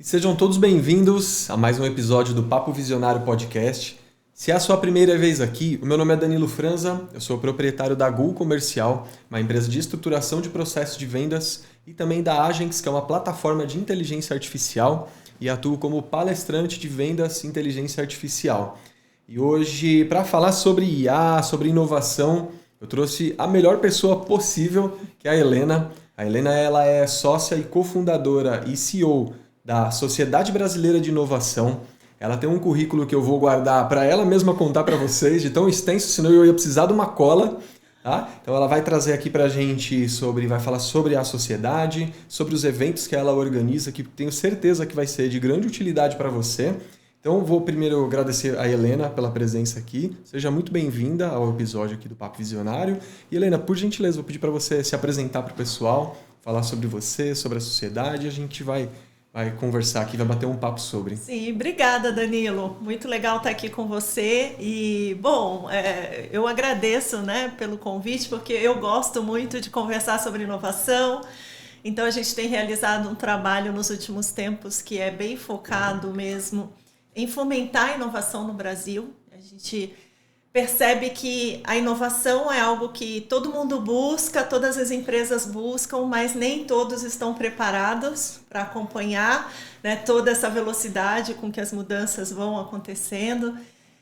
E sejam todos bem-vindos a mais um episódio do Papo Visionário Podcast. Se é a sua primeira vez aqui, o meu nome é Danilo Franza, eu sou proprietário da Gul Comercial, uma empresa de estruturação de processos de vendas, e também da Agenx, que é uma plataforma de inteligência artificial, e atuo como palestrante de vendas e inteligência artificial. E hoje, para falar sobre IA, sobre inovação, eu trouxe a melhor pessoa possível, que é a Helena. A Helena ela é sócia e cofundadora e CEO da Sociedade Brasileira de Inovação. Ela tem um currículo que eu vou guardar para ela mesma contar para vocês, de tão extenso, senão eu ia precisar de uma cola. Tá? Então ela vai trazer aqui para a gente vai falar sobre a sociedade, sobre os eventos que ela organiza, que tenho certeza que vai ser de grande utilidade para você. Então vou primeiro agradecer a Helena pela presença aqui. Seja muito bem-vinda ao episódio aqui do Papo Visionário. E Helena, por gentileza, vou pedir para você se apresentar para o pessoal, falar sobre você, sobre a sociedade, e a gente vai conversar aqui, vai bater um papo sobre. Sim, obrigada, Danilo. Muito legal estar aqui com você. E, bom, eu agradeço, né, pelo convite, porque eu gosto muito de conversar sobre inovação. Então, a gente tem realizado um trabalho nos últimos tempos que é bem focado mesmo em fomentar a inovação no Brasil. A gente percebe que a inovação é algo que todo mundo busca, todas as empresas buscam, mas nem todos estão preparados para acompanhar, né, toda essa velocidade com que as mudanças vão acontecendo.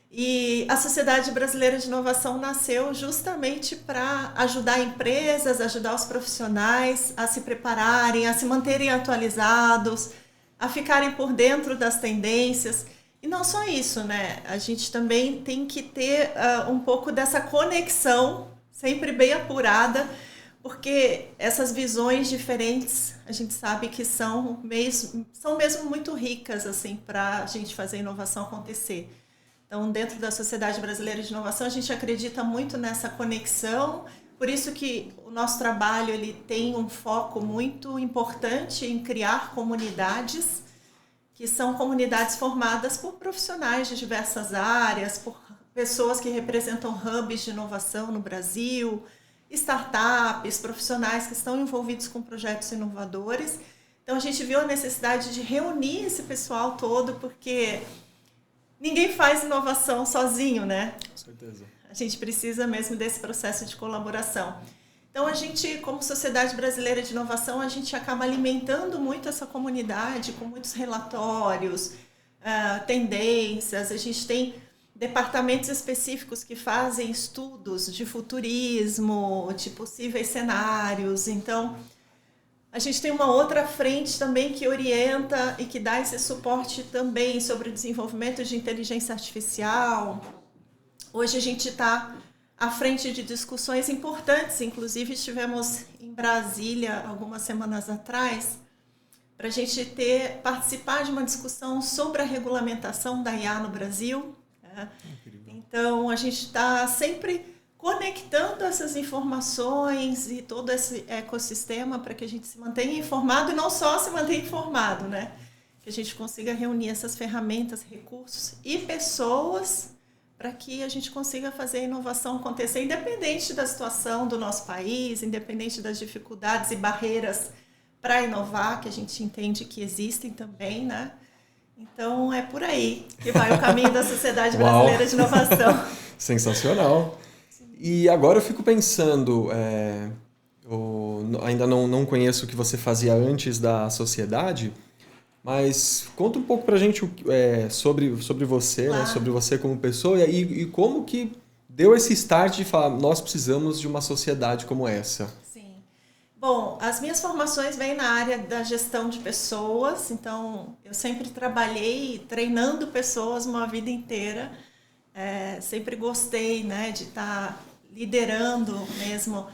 E a Sociedade Brasileira de Inovação nasceu justamente para ajudar empresas, ajudar os profissionais a se prepararem, a se manterem atualizados, a ficarem por dentro das tendências. E não só isso, né? A gente também tem que ter um pouco dessa conexão, sempre bem apurada, porque essas visões diferentes, a gente sabe que são mesmo muito ricas assim, para a gente fazer a inovação acontecer. Então, dentro da Sociedade Brasileira de Inovação, a gente acredita muito nessa conexão, por isso que o nosso trabalho ele tem um foco muito importante em criar comunidades, que são comunidades formadas por profissionais de diversas áreas, por pessoas que representam hubs de inovação no Brasil, startups, profissionais que estão envolvidos com projetos inovadores. Então, a gente viu a necessidade de reunir esse pessoal todo, porque ninguém faz inovação sozinho, né? Com certeza. A gente precisa mesmo desse processo de colaboração. Então, a gente, como Sociedade Brasileira de Inovação, a gente acaba alimentando muito essa comunidade com muitos relatórios, tendências. A gente tem departamentos específicos que fazem estudos de futurismo, de possíveis cenários. Então, a gente tem uma outra frente também que orienta e que dá esse suporte também sobre o desenvolvimento de inteligência artificial. Hoje a gente está à frente de discussões importantes, inclusive estivemos em Brasília algumas semanas atrás, para a gente participar de uma discussão sobre a regulamentação da IA no Brasil. Né? Então, a gente está sempre conectando essas informações e todo esse ecossistema para que a gente se mantenha informado e não só se mantenha informado, né? Que a gente consiga reunir essas ferramentas, recursos e pessoas para que a gente consiga fazer a inovação acontecer, independente da situação do nosso país, independente das dificuldades e barreiras para inovar, que a gente entende que existem também, né? Então, é por aí que vai o caminho da Sociedade Brasileira de Inovação. Sensacional! E agora eu fico pensando, eu ainda não conheço o que você fazia antes da sociedade, mas conta um pouco pra gente sobre você, Claro. né? Sobre você como pessoa e como que deu esse start de falar, nós precisamos de uma sociedade como essa. Sim. Bom, as minhas formações vêm na área da gestão de pessoas, então eu sempre trabalhei treinando pessoas uma vida inteira. Sempre gostei, né, de estar liderando mesmo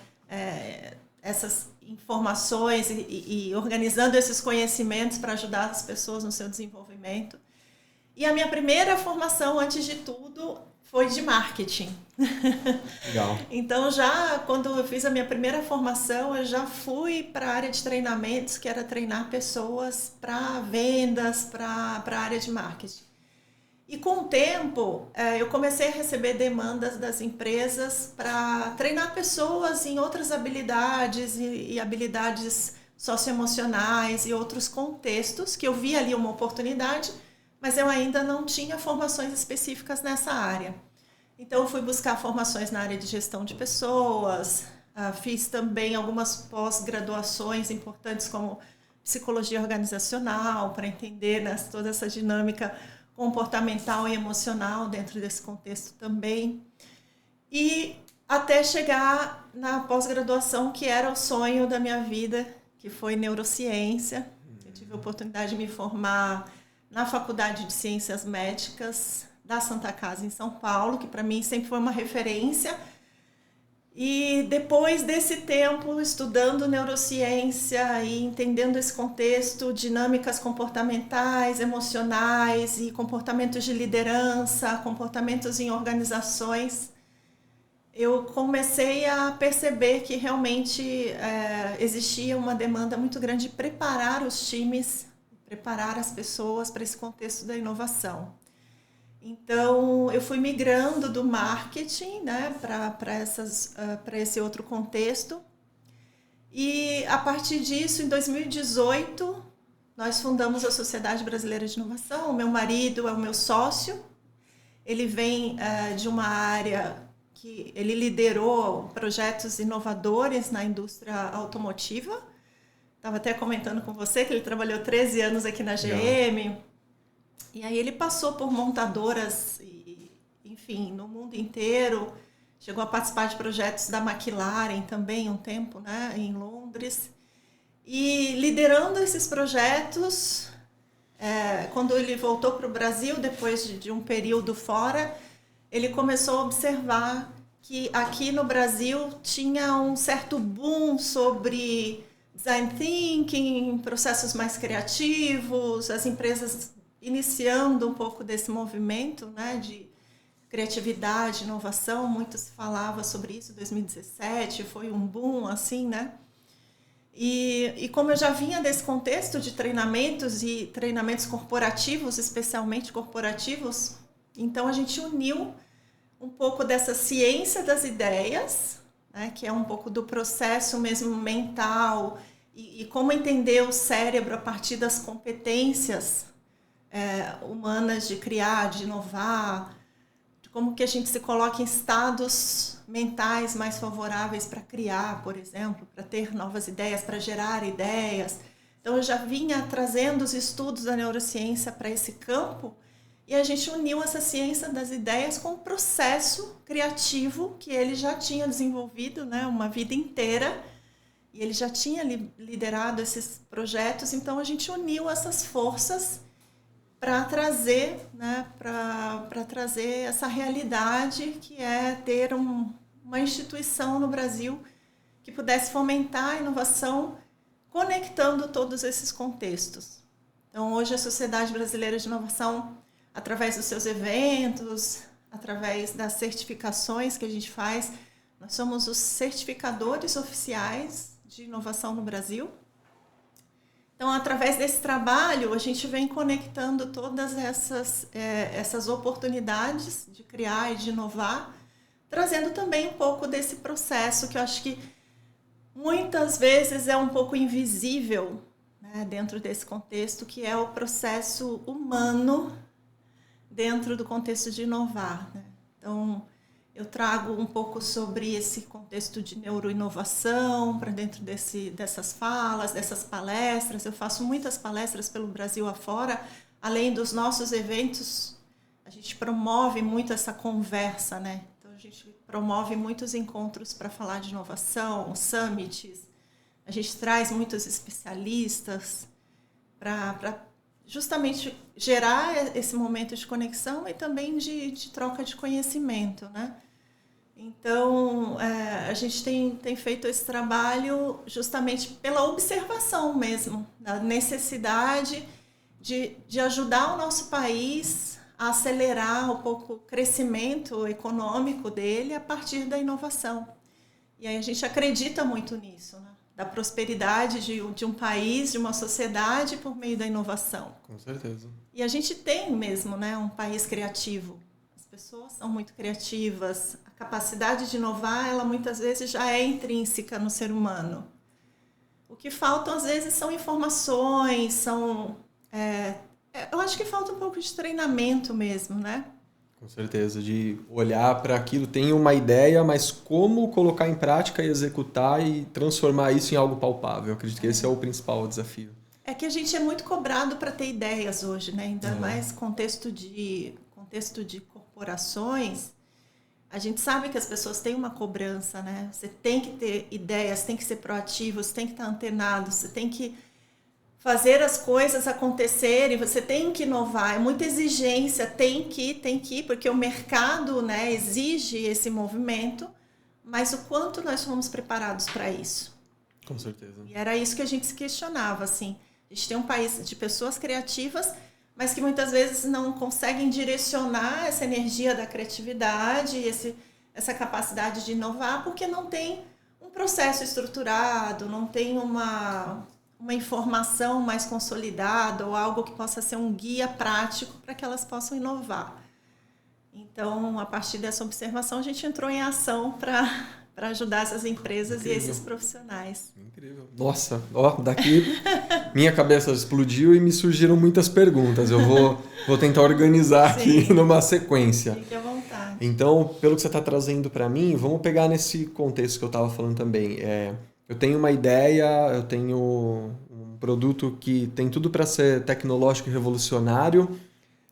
essas informações e organizando esses conhecimentos para ajudar as pessoas no seu desenvolvimento. E a minha primeira formação, antes de tudo, foi de marketing. Legal. Então, já quando eu fiz a minha primeira formação, eu já fui para a área de treinamentos, que era treinar pessoas para vendas, para a área de marketing. E com o tempo, eu comecei a receber demandas das empresas para treinar pessoas em outras habilidades e habilidades socioemocionais e outros contextos, que eu vi ali uma oportunidade, mas eu ainda não tinha formações específicas nessa área. Então, eu fui buscar formações na área de gestão de pessoas, fiz também algumas pós-graduações importantes como psicologia organizacional, para entender, né, toda essa dinâmica comportamental e emocional dentro desse contexto também. E até chegar na pós-graduação, que era o sonho da minha vida, que foi neurociência. Eu tive a oportunidade de me formar na Faculdade de Ciências Médicas da Santa Casa, em São Paulo, que para mim sempre foi uma referência. E depois desse tempo estudando neurociência e entendendo esse contexto, dinâmicas comportamentais, emocionais e comportamentos de liderança, comportamentos em organizações, eu comecei a perceber que realmente existia uma demanda muito grande de preparar os times, preparar as pessoas para esse contexto da inovação. Então, eu fui migrando do marketing, né, para esse outro contexto. E, a partir disso, em 2018, nós fundamos a Sociedade Brasileira de Inovação. O meu marido é o meu sócio. Ele vem de uma área que ele liderou projetos inovadores na indústria automotiva. Estava até comentando com você que ele trabalhou 13 anos aqui na GM. E aí ele passou por montadoras, enfim, no mundo inteiro. Chegou a participar de projetos da McLaren também um tempo, né, em Londres. E liderando esses projetos, quando ele voltou para o Brasil, depois de um período fora, ele começou a observar que aqui no Brasil tinha um certo boom sobre design thinking, processos mais criativos, as empresas iniciando um pouco desse movimento, né, de criatividade, inovação. Muito se falava sobre isso em 2017, foi um boom, assim, né? E como eu já vinha desse contexto de treinamentos e treinamentos corporativos, especialmente corporativos, então a gente uniu um pouco dessa ciência das ideias, né, que é um pouco do processo mesmo mental e como entender o cérebro a partir das competências humanas de criar, de inovar, de como que a gente se coloca em estados mentais mais favoráveis para criar, por exemplo, para ter novas ideias, para gerar ideias. Então, eu já vinha trazendo os estudos da neurociência para esse campo e a gente uniu essa ciência das ideias com o processo criativo que ele já tinha desenvolvido, né, uma vida inteira, e ele já tinha liderado esses projetos. Então, a gente uniu essas forças para trazer, né, para trazer essa realidade que é ter uma instituição no Brasil que pudesse fomentar a inovação conectando todos esses contextos. Então, hoje a Sociedade Brasileira de Inovação, através dos seus eventos, através das certificações que a gente faz, nós somos os certificadores oficiais de inovação no Brasil. Então, através desse trabalho, a gente vem conectando todas essas oportunidades de criar e de inovar, trazendo também um pouco desse processo que eu acho que muitas vezes é um pouco invisível, né, dentro desse contexto, que é o processo humano dentro do contexto de inovar, né? Então, eu trago um pouco sobre esse contexto de neuroinovação para dentro dessas falas, dessas palestras. Eu faço muitas palestras pelo Brasil afora. Além dos nossos eventos, a gente promove muito essa conversa, né? Então, a gente promove muitos encontros para falar de inovação, summits. A gente traz muitos especialistas para justamente gerar esse momento de conexão e também de troca de conhecimento, né? Então, a gente tem feito esse trabalho justamente pela observação mesmo, da necessidade de ajudar o nosso país a acelerar um pouco o crescimento econômico dele a partir da inovação. E aí a gente acredita muito nisso, né? Da prosperidade de um país, de uma sociedade por meio da inovação. Com certeza. E a gente tem mesmo, né, um país criativo. As pessoas são muito criativas. A capacidade de inovar, ela muitas vezes já é intrínseca no ser humano. O que faltam, às vezes, são informações, eu acho que falta um pouco de treinamento mesmo, né? Com certeza, de olhar para aquilo, tem uma ideia, mas como colocar em prática e executar e transformar isso em algo palpável. Eu acredito que esse é o principal desafio. É que a gente é muito cobrado para ter ideias hoje, né? Ainda mais contexto de corporações. A gente sabe que as pessoas têm uma cobrança, né? Você tem que ter ideias, tem que ser proativo, você tem que estar antenado, você tem que fazer as coisas acontecerem, você tem que inovar, é muita exigência, tem que, porque o mercado, né, exige esse movimento, mas o quanto nós fomos preparados para isso? Com certeza. E era isso que a gente se questionava, assim. A gente tem um país de pessoas criativas, mas que muitas vezes não conseguem direcionar essa energia da criatividade, essa capacidade de inovar, porque não tem um processo estruturado, não tem uma informação mais consolidada ou algo que possa ser um guia prático para que elas possam inovar. Então, a partir dessa observação, a gente entrou em ação para ajudar essas empresas. Incrível. E esses profissionais. Incrível. Nossa, daqui minha cabeça explodiu e me surgiram muitas perguntas. Eu vou tentar organizar aqui numa sequência. Fique à vontade. Então, pelo que você está trazendo para mim, vamos pegar nesse contexto que eu estava falando também. Eu tenho uma ideia, eu tenho um produto que tem tudo para ser tecnológico e revolucionário,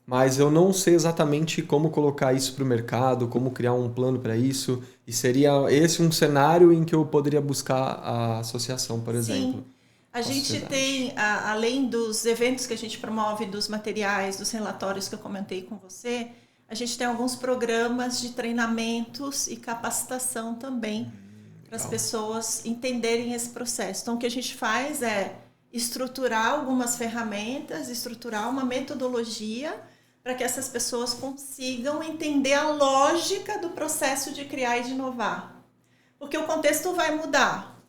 mas eu não sei exatamente como colocar isso para o mercado, como criar um plano para isso. E seria esse um cenário em que eu poderia buscar a associação, por exemplo. Sim. A gente tem, além dos eventos que a gente promove, dos materiais, dos relatórios que eu comentei com você, a gente tem alguns programas de treinamentos e capacitação também para as pessoas entenderem esse processo. Então, o que a gente faz é estruturar algumas ferramentas, estruturar uma metodologia para que essas pessoas consigam entender a lógica do processo de criar e de inovar. Porque o contexto vai mudar.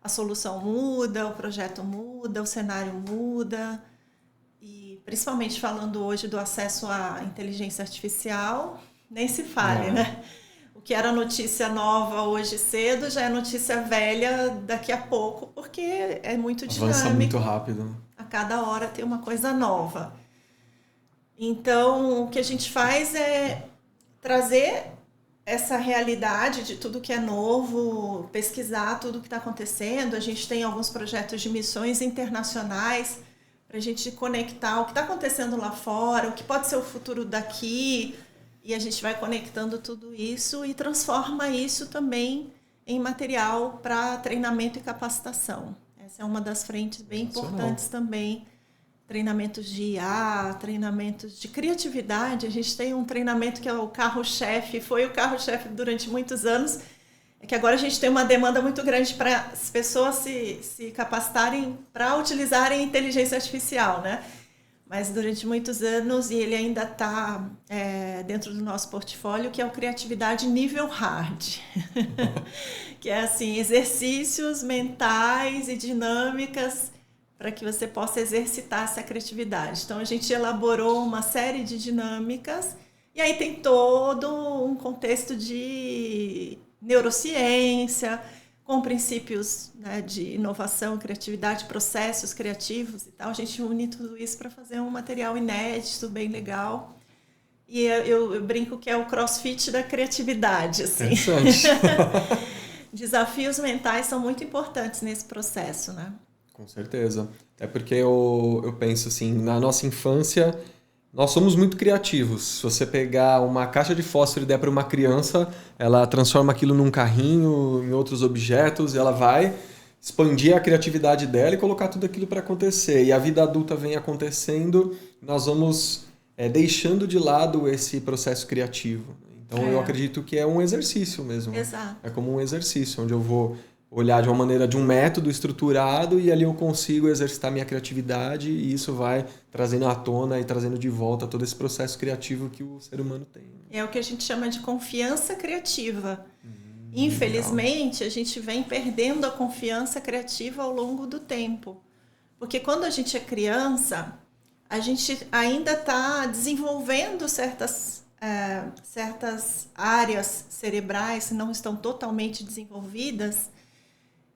A solução muda, o projeto muda, o cenário muda. E principalmente falando hoje do acesso à inteligência artificial, nem se fale, né? O que era notícia nova hoje cedo já é notícia velha daqui a pouco, porque é muito dinâmico. Avança muito rápido. A cada hora tem uma coisa nova. Então, o que a gente faz é trazer essa realidade de tudo que é novo, pesquisar tudo que está acontecendo. A gente tem alguns projetos de missões internacionais para a gente conectar o que está acontecendo lá fora, o que pode ser o futuro daqui, e a gente vai conectando tudo isso e transforma isso também em material para treinamento e capacitação. Essa é uma das frentes bem importantes também. Treinamentos de IA, treinamentos de criatividade. A gente tem um treinamento que é o carro-chefe, foi o carro-chefe durante muitos anos, é que agora a gente tem uma demanda muito grande para as pessoas se capacitarem para utilizarem a inteligência artificial, né? Mas durante muitos anos, e ele ainda está dentro do nosso portfólio, que é o Criatividade Nível Hard. Que é assim, exercícios mentais e dinâmicas para que você possa exercitar essa criatividade. Então, a gente elaborou uma série de dinâmicas, e aí tem todo um contexto de neurociência, com princípios, né, de inovação, criatividade, processos criativos e tal. A gente une tudo isso para fazer um material inédito, bem legal. E eu brinco que é o crossfit da criatividade. Assim. Desafios mentais são muito importantes nesse processo, né? Com certeza. Até porque eu penso assim, na nossa infância, nós somos muito criativos. Se você pegar uma caixa de fósforo e der para uma criança, ela transforma aquilo num carrinho, em outros objetos, e ela vai expandir a criatividade dela e colocar tudo aquilo para acontecer. E a vida adulta vem acontecendo, nós vamos deixando de lado esse processo criativo. Então eu acredito que é um exercício mesmo. Exato. É como um exercício, onde eu vou olhar de uma maneira, de um método estruturado, e ali eu consigo exercitar minha criatividade, e isso vai trazendo à tona e trazendo de volta todo esse processo criativo que o ser humano tem. É o que a gente chama de confiança criativa. Infelizmente, a gente vem perdendo a confiança criativa ao longo do tempo. Porque quando a gente é criança, a gente ainda está desenvolvendo certas áreas cerebrais que não estão totalmente desenvolvidas.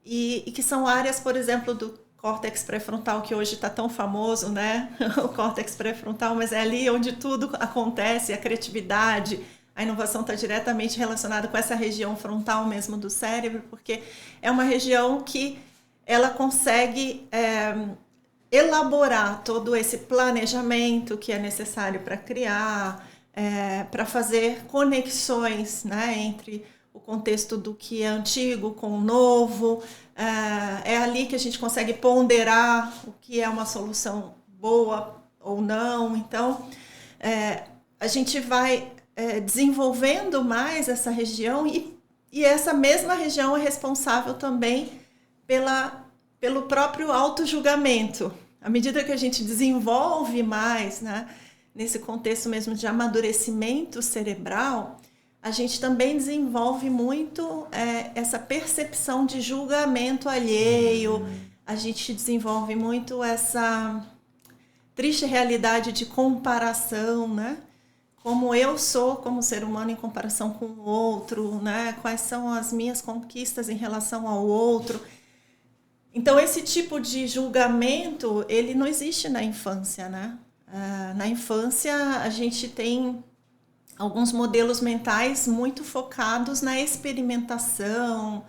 e que são áreas, por exemplo, do córtex pré-frontal, que hoje está tão famoso, né? O córtex pré-frontal, mas é ali onde tudo acontece, a criatividade, a inovação está diretamente relacionada com essa região frontal mesmo do cérebro, porque é uma região que ela consegue elaborar todo esse planejamento que é necessário para criar, para fazer conexões, né, entre o contexto do que é antigo com o novo. É ali que a gente consegue ponderar o que é uma solução boa ou não. Então, a gente vai desenvolvendo mais essa região e essa mesma região é responsável também pelo próprio auto-julgamento. À medida que a gente desenvolve mais, né, nesse contexto mesmo de amadurecimento cerebral, a gente também desenvolve muito essa percepção de julgamento alheio, a gente desenvolve muito essa triste realidade de comparação, né? Como eu sou como ser humano em comparação com o outro, né? Quais são as minhas conquistas em relação ao outro. Então, esse tipo de julgamento, ele não existe na infância, né? Na infância, a gente tem alguns modelos mentais muito focados na experimentação,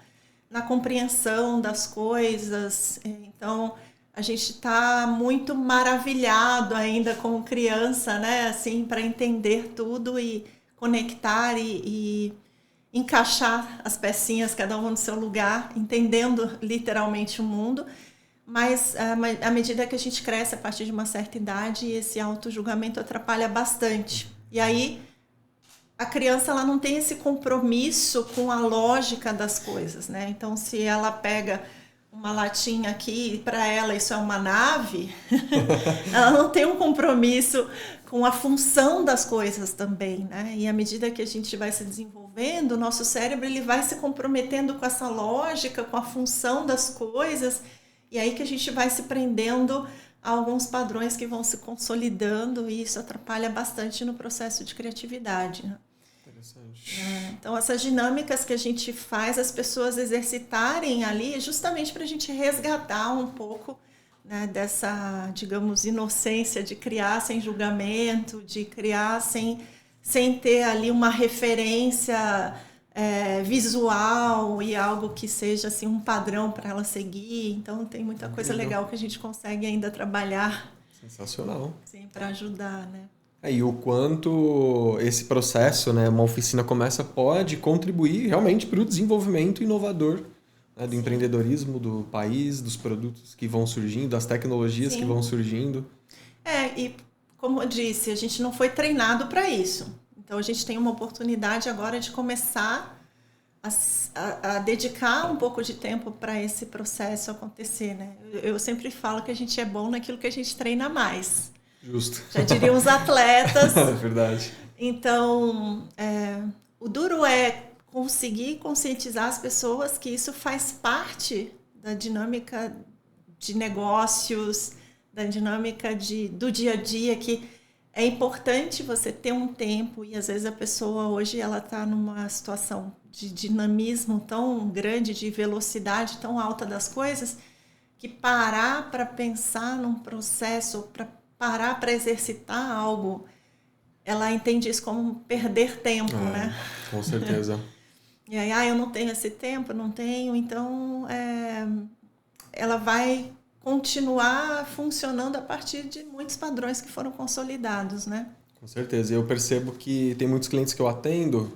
na compreensão das coisas. Então, a gente está muito maravilhado ainda como criança, né? Assim, para entender tudo e conectar e encaixar as pecinhas, cada uma no seu lugar, entendendo literalmente o mundo. Mas à medida que a gente cresce a partir de uma certa idade, esse auto-julgamento atrapalha bastante. E aí a criança ela não tem esse compromisso com a lógica das coisas, né? Então, se ela pega uma latinha aqui e para ela isso é uma nave, ela não tem um compromisso com a função das coisas também, né? E à medida que a gente vai se desenvolvendo, o nosso cérebro ele vai se comprometendo com essa lógica, com a função das coisas, e aí que a gente vai se prendendo a alguns padrões que vão se consolidando, e isso atrapalha bastante no processo de criatividade, né? Então, essas dinâmicas que a gente faz as pessoas exercitarem ali, justamente para a gente resgatar um pouco, né, dessa, digamos, inocência de criar sem julgamento, de criar sem ter ali uma referência visual e algo que seja assim, um padrão para ela seguir. Então, tem muita coisa legal que a gente consegue ainda trabalhar. Sensacional. Sim, para ajudar, né? E o quanto esse processo, né, uma oficina pode contribuir realmente para o desenvolvimento inovador, né, do empreendedorismo do país, dos produtos que vão surgindo, das tecnologias que vão surgindo. E como eu disse, a gente não foi treinado para isso. Então a gente tem uma oportunidade agora de começar a dedicar um pouco de tempo para esse processo acontecer, né? Eu sempre falo que a gente é bom naquilo que a gente treina mais. Justo. Já diriam os atletas. É verdade. Então, o duro é conseguir conscientizar as pessoas que isso faz parte da dinâmica de negócios, da dinâmica do dia a dia, que é importante você ter um tempo, e às vezes a pessoa hoje ela está numa situação de dinamismo tão grande, de velocidade tão alta das coisas, que parar para pensar num processo, para parar para exercitar algo, ela entende isso como perder tempo, né? Com certeza. E aí, eu não tenho esse tempo, não tenho, então ela vai continuar funcionando a partir de muitos padrões que foram consolidados, né? Com certeza. Eu percebo que tem muitos clientes que eu atendo,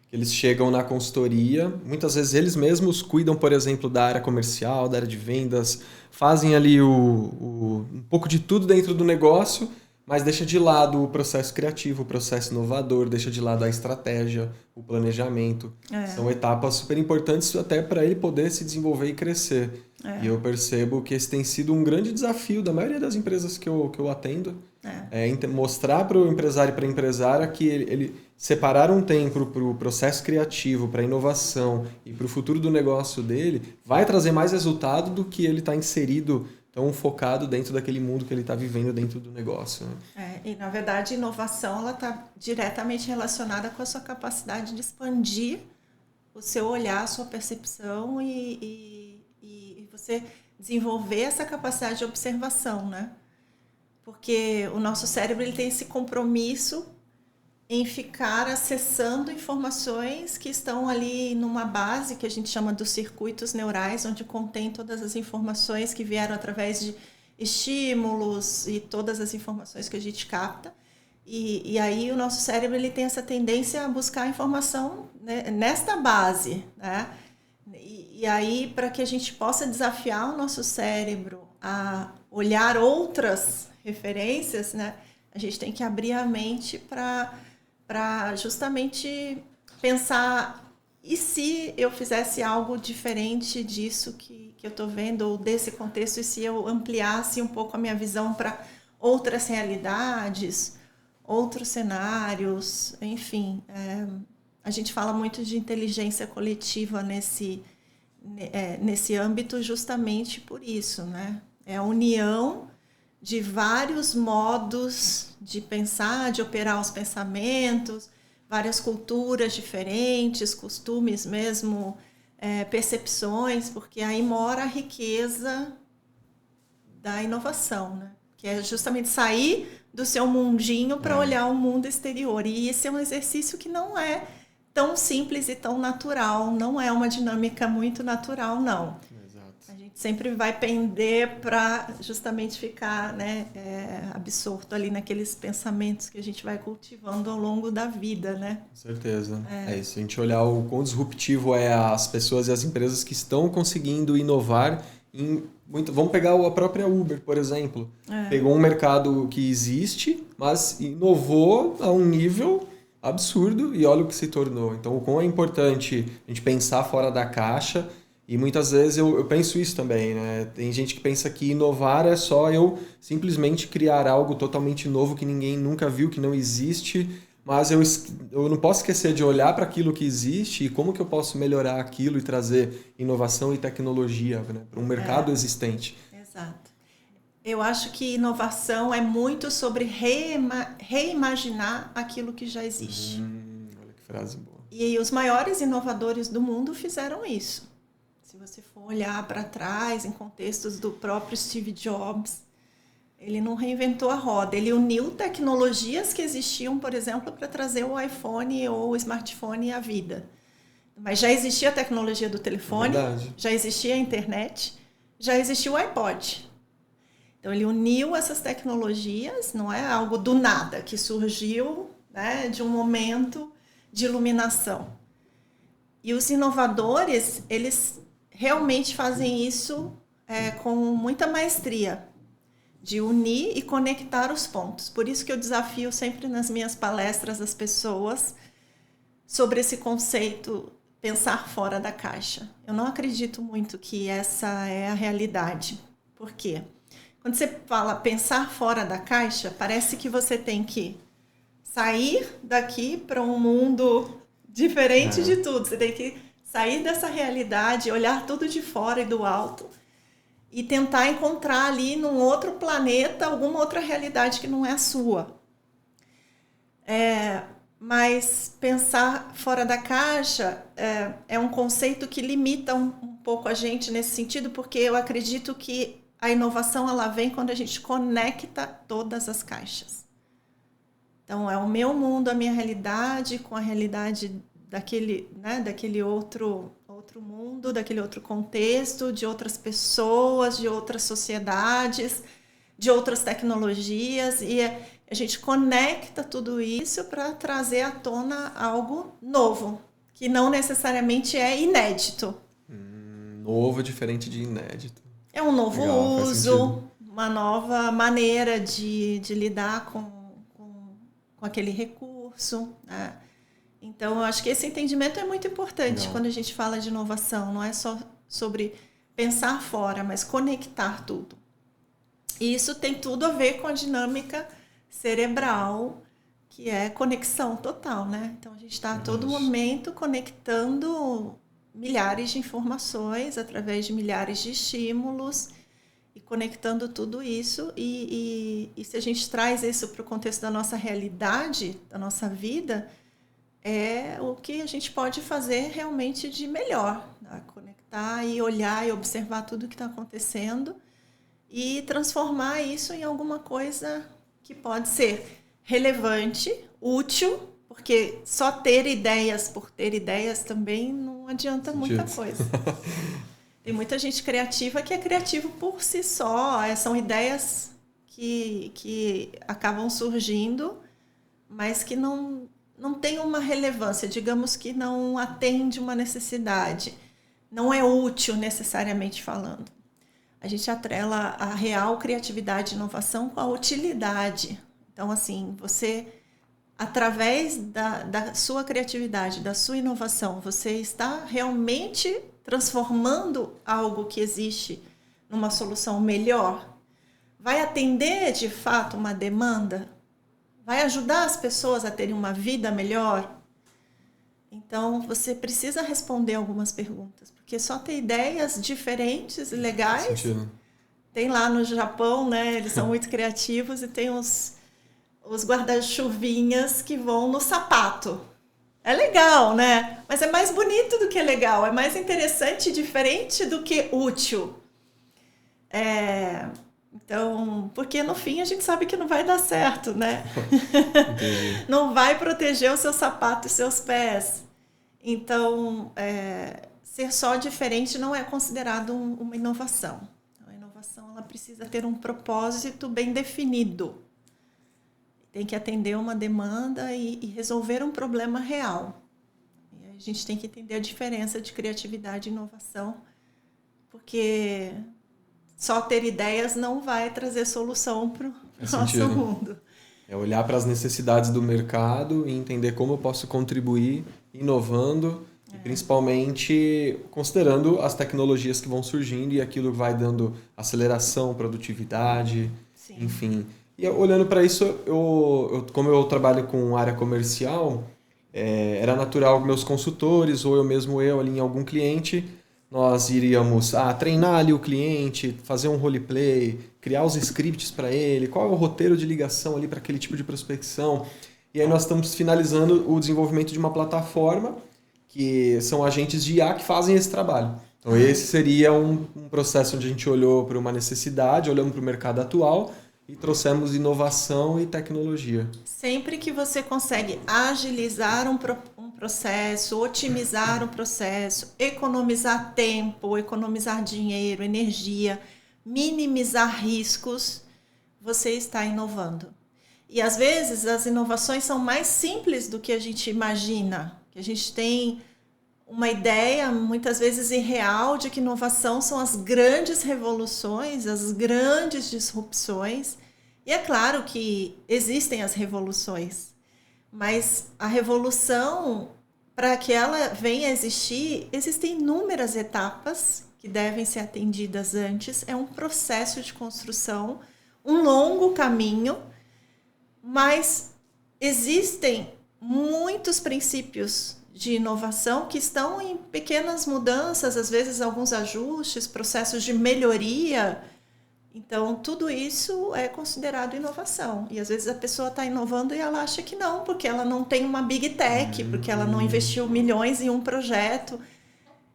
que eles chegam na consultoria, muitas vezes eles mesmos cuidam, por exemplo, da área comercial, da área de vendas, fazem ali um pouco de tudo dentro do negócio, mas deixa de lado o processo criativo, o processo inovador, deixa de lado a estratégia, o planejamento. São etapas super importantes até para ele poder se desenvolver e crescer. E eu percebo que esse tem sido um grande desafio da maioria das empresas que eu atendo. Mostrar para o empresário e para a empresária que ele separar um tempo para o processo criativo, para a inovação e para o futuro do negócio dele vai trazer mais resultado do que ele está inserido tão focado dentro daquele mundo que ele está vivendo dentro do negócio. Né? E na verdade a inovação ela está diretamente relacionada com a sua capacidade de expandir o seu olhar, a sua percepção e você desenvolver essa capacidade de observação, né? Porque o nosso cérebro ele tem esse compromisso em ficar acessando informações que estão ali numa base que a gente chama dos circuitos neurais, onde contém todas as informações que vieram através de estímulos e todas as informações que a gente capta. E aí o nosso cérebro ele tem essa tendência a buscar informação, né, nesta base, né? E aí, para que a gente possa desafiar o nosso cérebro a olhar outras referências, né, a gente tem que abrir a mente para justamente pensar, e se eu fizesse algo diferente disso que eu estou vendo, ou desse contexto, e se eu ampliasse um pouco a minha visão para outras realidades, outros cenários, enfim. A gente fala muito de inteligência coletiva nesse âmbito justamente por isso, né? É a união de vários modos de pensar, de operar os pensamentos, várias culturas diferentes, costumes mesmo, percepções, porque aí mora a riqueza da inovação, né? Que é justamente sair do seu mundinho para olhar o mundo exterior. E esse é um exercício que não é tão simples e tão natural, não é uma dinâmica muito natural, não. Exato. A gente sempre vai pender para justamente ficar, né, absorto ali naqueles pensamentos que a gente vai cultivando ao longo da vida, né? Com certeza. É isso. A gente olhar o quão disruptivo é as pessoas e as empresas que estão conseguindo inovar em muito. Vamos pegar a própria Uber, por exemplo. Pegou um mercado que existe, mas inovou a um nível absurdo e olha o que se tornou. Então, o quão é importante a gente pensar fora da caixa. E muitas vezes eu penso isso também, né? Tem gente que pensa que inovar é só eu simplesmente criar algo totalmente novo que ninguém nunca viu, que não existe, mas eu não posso esquecer de olhar para aquilo que existe e como que eu posso melhorar aquilo e trazer inovação e tecnologia, né, para um mercado existente. Exato. Eu acho que inovação é muito sobre reimaginar aquilo que já existe. Olha que frase boa. E os maiores inovadores do mundo fizeram isso. Se você for olhar para trás, em contextos do próprio Steve Jobs, ele não reinventou a roda. Ele uniu tecnologias que existiam, por exemplo, para trazer o iPhone ou o smartphone à vida. Mas já existia a tecnologia do telefone, já existia a internet, já existia o iPod. Então, ele uniu essas tecnologias, não é algo do nada que surgiu, né, de um momento de iluminação. E os inovadores, eles realmente fazem isso com muita maestria, de unir e conectar os pontos. Por isso que eu desafio sempre nas minhas palestras as pessoas sobre esse conceito pensar fora da caixa. Eu não acredito muito que essa é a realidade. Por quê? Quando você fala pensar fora da caixa, parece que você tem que sair daqui para um mundo diferente de tudo. Você tem que sair dessa realidade, olhar tudo de fora e do alto e tentar encontrar ali num outro planeta alguma outra realidade que não é a sua. Mas pensar fora da caixa é um conceito que limita um pouco a gente nesse sentido, porque eu acredito que a inovação ela vem quando a gente conecta todas as caixas. Então, é o meu mundo, a minha realidade com a realidade daquele outro mundo, daquele outro contexto, de outras pessoas, de outras sociedades, de outras tecnologias, e a gente conecta tudo isso para trazer à tona algo novo, que não necessariamente é inédito. Novo, diferente de inédito. É um novo uso, uma nova maneira de lidar com aquele recurso, né? Então, eu acho que esse entendimento é muito importante quando a gente fala de inovação. Não é só sobre pensar fora, mas conectar tudo. E isso tem tudo a ver com a dinâmica cerebral, que é conexão total, né? Então, a gente está a todo momento conectando milhares de informações através de milhares de estímulos e conectando tudo isso. E se a gente traz isso para o contexto da nossa realidade, da nossa vida, é o que a gente pode fazer realmente de melhor, né? escutar e olhar e observar tudo o que está acontecendo e transformar isso em alguma coisa que pode ser relevante, útil, porque só ter ideias por ter ideias também não adianta muita coisa. Tem muita gente criativa que é criativo por si só, são ideias que acabam surgindo, mas que não tem uma relevância, digamos que não atende uma necessidade, não é útil necessariamente falando. A gente atrela a real criatividade e inovação com a utilidade. Então, assim, você, através da sua criatividade, da sua inovação, você está realmente transformando algo que existe numa solução melhor? Vai atender, de fato, uma demanda? Vai ajudar as pessoas a terem uma vida melhor? Então, você precisa responder algumas perguntas, porque só ter ideias diferentes e legais. Tem lá no Japão, né? Eles são muito criativos e tem os guarda-chuvinhas que vão no sapato. É legal, né? Mas é mais bonito do que legal, é mais interessante e diferente do que útil. Então, porque no fim a gente sabe que não vai dar certo, né? Não vai proteger o seu sapato e seus pés. Então, ser só diferente não é considerado uma inovação. A inovação ela precisa ter um propósito bem definido. Tem que atender uma demanda e resolver um problema real. E a gente tem que entender a diferença de criatividade e inovação, porque só ter ideias não vai trazer solução para o nosso mundo. É olhar para as necessidades do mercado e entender como eu posso contribuir inovando e principalmente considerando as tecnologias que vão surgindo e aquilo vai dando aceleração, produtividade, enfim. E olhando para isso, como eu trabalho com área comercial, era natural que meus consultores ou eu ali em algum cliente, nós iríamos treinar ali o cliente, fazer um roleplay, criar os scripts para ele, qual é o roteiro de ligação ali para aquele tipo de prospecção. E aí nós estamos finalizando o desenvolvimento de uma plataforma que são agentes de IA que fazem esse trabalho. Então esse seria um processo onde a gente olhou para uma necessidade, olhamos para o mercado atual e trouxemos inovação e tecnologia. Sempre que você consegue agilizar um processo, otimizar um processo, economizar tempo, economizar dinheiro, energia, minimizar riscos, você está inovando. E às vezes as inovações são mais simples do que a gente imagina. A gente tem uma ideia, muitas vezes irreal, de que inovação são as grandes revoluções, as grandes disrupções. E é claro que existem as revoluções, mas a revolução, para que ela venha a existir, existem inúmeras etapas que devem ser atendidas antes. É um processo de construção, um longo caminho, mas existem muitos princípios de inovação que estão em pequenas mudanças, às vezes alguns ajustes, processos de melhoria. Então, tudo isso é considerado inovação. E às vezes a pessoa está inovando e ela acha que não, porque ela não tem uma big tech, porque ela não investiu milhões em um projeto.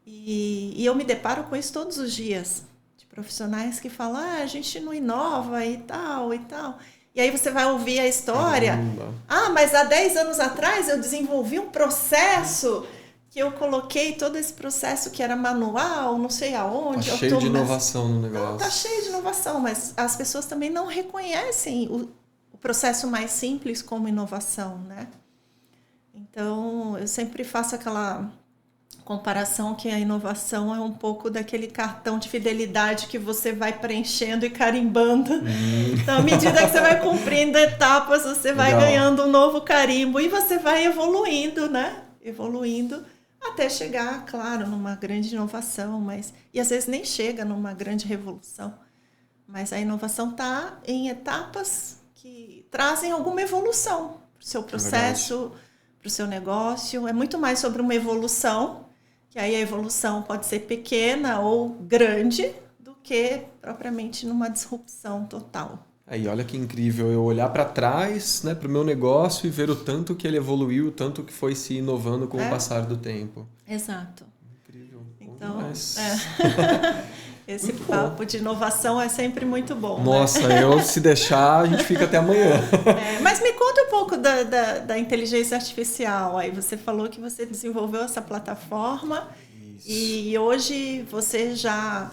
E eu me deparo com isso todos os dias, de profissionais que falam, a gente não inova e tal, e tal. E aí você vai ouvir a história. Mas há 10 anos atrás eu desenvolvi um processo que eu coloquei todo esse processo que era manual, não sei aonde. Tá cheio de inovação no negócio. Tá cheio de inovação, mas as pessoas também não reconhecem o processo mais simples como inovação, né? Então, eu sempre faço aquela comparação que a inovação é um pouco daquele cartão de fidelidade que você vai preenchendo e carimbando. Então, à medida que você vai cumprindo etapas, você vai ganhando um novo carimbo e você vai evoluindo, né? Evoluindo até chegar, claro, numa grande inovação, e às vezes nem chega numa grande revolução. Mas a inovação está em etapas que trazem alguma evolução para o seu processo, para o seu negócio. É muito mais sobre uma evolução, que aí a evolução pode ser pequena ou grande, do que propriamente numa disrupção total. Aí, olha que incrível eu olhar para trás, né, para o meu negócio e ver o tanto que ele evoluiu, o tanto que foi se inovando com o passar do tempo. Exato. Incrível. Então, esse papo de inovação é sempre muito bom. Nossa, né? Se deixar, a gente fica até amanhã. Mas me conta um pouco da inteligência artificial. Aí você falou que você desenvolveu essa plataforma. Isso. E hoje você já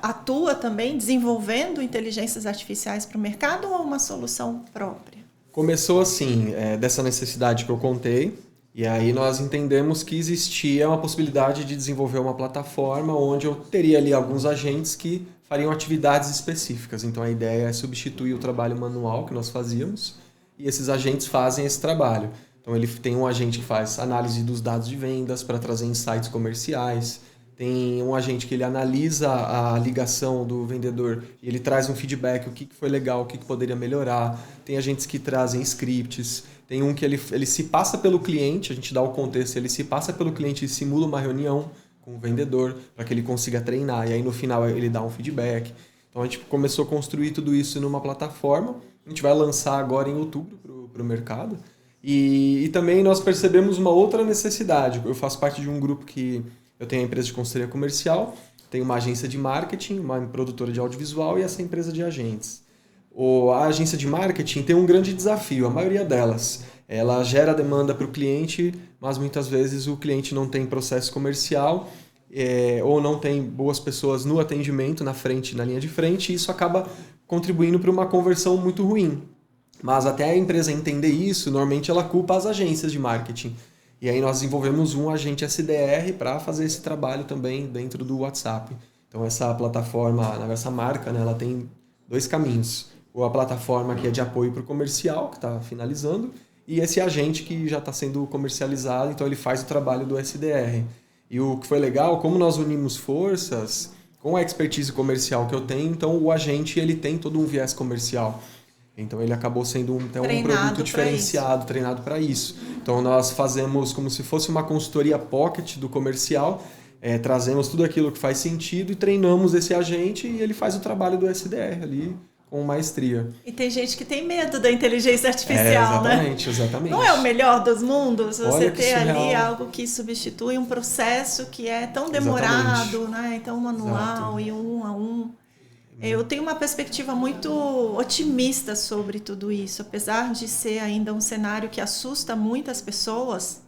atua também desenvolvendo inteligências artificiais para o mercado ou uma solução própria? Começou assim, dessa necessidade que eu contei. E aí nós entendemos que existia uma possibilidade de desenvolver uma plataforma onde eu teria ali alguns agentes que fariam atividades específicas. Então a ideia é substituir o trabalho manual que nós fazíamos e esses agentes fazem esse trabalho. Então ele tem um agente que faz análise dos dados de vendas para trazer insights comerciais, tem um agente que ele analisa a ligação do vendedor e ele traz um feedback, o que foi legal, o que poderia melhorar. Tem agentes que trazem scripts. Tem um que ele se passa pelo cliente, a gente dá o contexto, ele se passa pelo cliente e simula uma reunião com o vendedor para que ele consiga treinar. E aí no final ele dá um feedback. Então a gente começou a construir tudo isso numa plataforma. A gente vai lançar agora em outubro para o mercado. E também nós percebemos uma outra necessidade. Eu faço parte de um grupo que eu tenho a empresa de consultoria comercial, tenho uma agência de marketing, uma produtora de audiovisual e essa empresa de agentes. A agência de marketing tem um grande desafio, a maioria delas. Ela gera demanda para o cliente, mas muitas vezes o cliente não tem processo comercial ou não tem boas pessoas no atendimento, na linha de frente, e isso acaba contribuindo para uma conversão muito ruim. Mas até a empresa entender isso, normalmente ela culpa as agências de marketing. E aí nós desenvolvemos um agente SDR para fazer esse trabalho também dentro do WhatsApp. Então essa plataforma, essa marca, né, ela tem 2 caminhos. Ou a plataforma que é de apoio para o comercial, que está finalizando, e esse agente que já está sendo comercializado, então ele faz o trabalho do SDR. E o que foi legal, como nós unimos forças com a expertise comercial que eu tenho, então o agente ele tem todo um viés comercial. Então ele acabou sendo um produto diferenciado, treinado para isso. Então nós fazemos como se fosse uma consultoria pocket do comercial, trazemos tudo aquilo que faz sentido e treinamos esse agente e ele faz o trabalho do SDR ali com maestria. E tem gente que tem medo da inteligência artificial, exatamente, né? Exatamente. Não é o melhor dos mundos você ter ali algo que substitui um processo que é tão demorado, né? Tão manual. Exato. E um a um. Eu tenho uma perspectiva muito otimista sobre tudo isso, apesar de ser ainda um cenário que assusta muitas pessoas,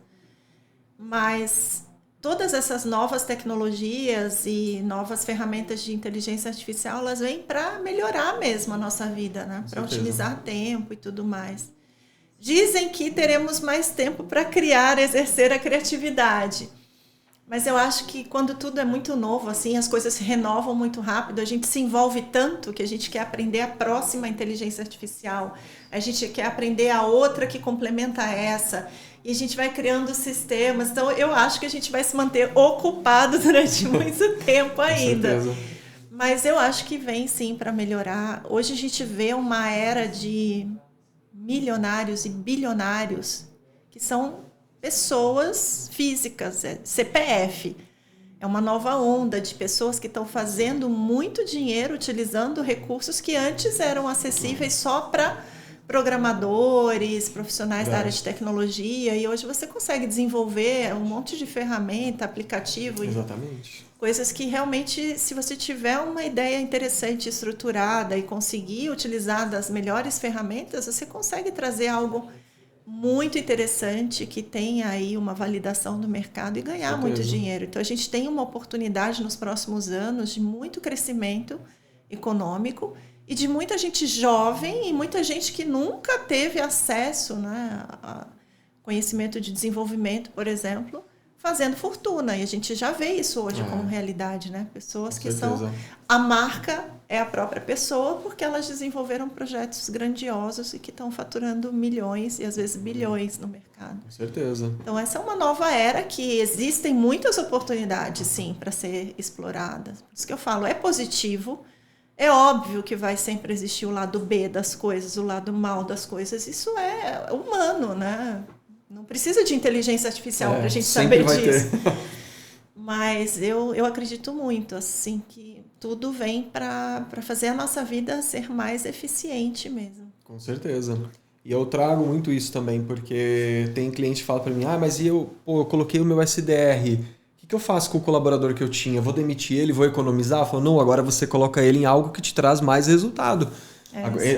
mas todas essas novas tecnologias e novas ferramentas de inteligência artificial, elas vêm para melhorar mesmo a nossa vida, né? Para otimizar tempo e tudo mais. Dizem que teremos mais tempo para criar, exercer a criatividade. Mas eu acho que quando tudo é muito novo, assim, as coisas se renovam muito rápido, a gente se envolve tanto que a gente quer aprender a próxima inteligência artificial, a gente quer aprender a outra que complementa essa, e a gente vai criando sistemas. Então, eu acho que a gente vai se manter ocupado durante muito tempo ainda. Com certeza. Mas eu acho que vem, sim, para melhorar. Hoje a gente vê uma era de milionários e bilionários que são pessoas físicas, CPF. É uma nova onda de pessoas que estão fazendo muito dinheiro utilizando recursos que antes eram acessíveis só para programadores, profissionais da área de tecnologia, e hoje você consegue desenvolver um monte de ferramenta, aplicativo. Exatamente. Coisas que realmente, se você tiver uma ideia interessante, estruturada e conseguir utilizar das melhores ferramentas, você consegue trazer algo muito interessante que tenha aí uma validação no mercado e ganhar muito dinheiro. Então, a gente tem uma oportunidade nos próximos anos de muito crescimento econômico e de muita gente jovem e muita gente que nunca teve acesso, né, a conhecimento de desenvolvimento, por exemplo, fazendo fortuna. E a gente já vê isso hoje como realidade, né? Pessoas que são... A marca é a própria pessoa porque elas desenvolveram projetos grandiosos e que estão faturando milhões e às vezes bilhões no mercado. Com certeza. Então essa é uma nova era que existem muitas oportunidades, sim, para ser exploradas. Por isso que eu falo, é positivo. É óbvio que vai sempre existir o lado B das coisas, o lado mal das coisas. Isso é humano, né? Não precisa de inteligência artificial para a gente saber disso. Mas eu acredito muito, assim, que tudo vem para fazer a nossa vida ser mais eficiente mesmo. Com certeza. E eu trago muito isso também, porque tem cliente que fala para mim, mas eu coloquei o meu SDR. O que eu faço com o colaborador que eu tinha? Vou demitir ele, vou economizar? Falou, não, agora você coloca ele em algo que te traz mais resultado.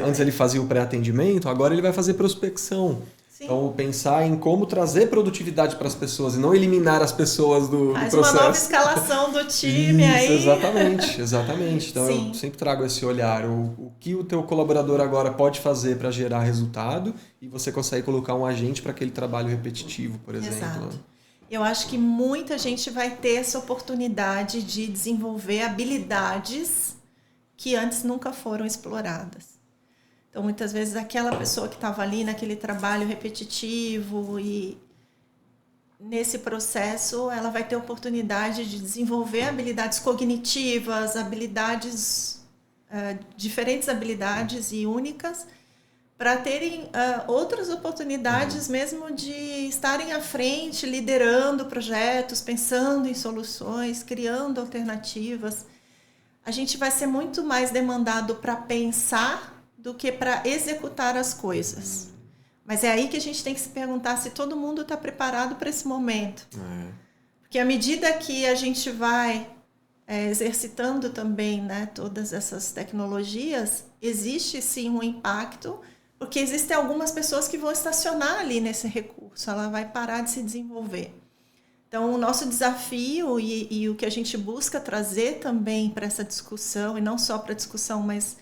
Antes ele fazia o pré-atendimento, agora ele vai fazer prospecção. Sim. Então, pensar em como trazer produtividade para as pessoas e não eliminar as pessoas do processo. Faz uma nova escalação do time. Isso, aí. Exatamente. Então, eu sempre trago esse olhar. O que o teu colaborador agora pode fazer para gerar resultado e você consegue colocar um agente para aquele trabalho repetitivo, por exemplo. Exato. Eu acho que muita gente vai ter essa oportunidade de desenvolver habilidades que antes nunca foram exploradas. Então, muitas vezes, aquela pessoa que estava ali naquele trabalho repetitivo e nesse processo, ela vai ter oportunidade de desenvolver habilidades cognitivas, diferentes habilidades e únicas, para terem outras oportunidades mesmo de estarem à frente, liderando projetos, pensando em soluções, criando alternativas. A gente vai ser muito mais demandado para pensar do que para executar as coisas. Mas é aí que a gente tem que se perguntar se todo mundo está preparado para esse momento. Porque à medida que a gente vai exercitando também, né, todas essas tecnologias, existe sim um impacto, porque existem algumas pessoas que vão estacionar ali nesse recurso, ela vai parar de se desenvolver. Então, o nosso desafio e o que a gente busca trazer também para essa discussão, e não só para a discussão, mas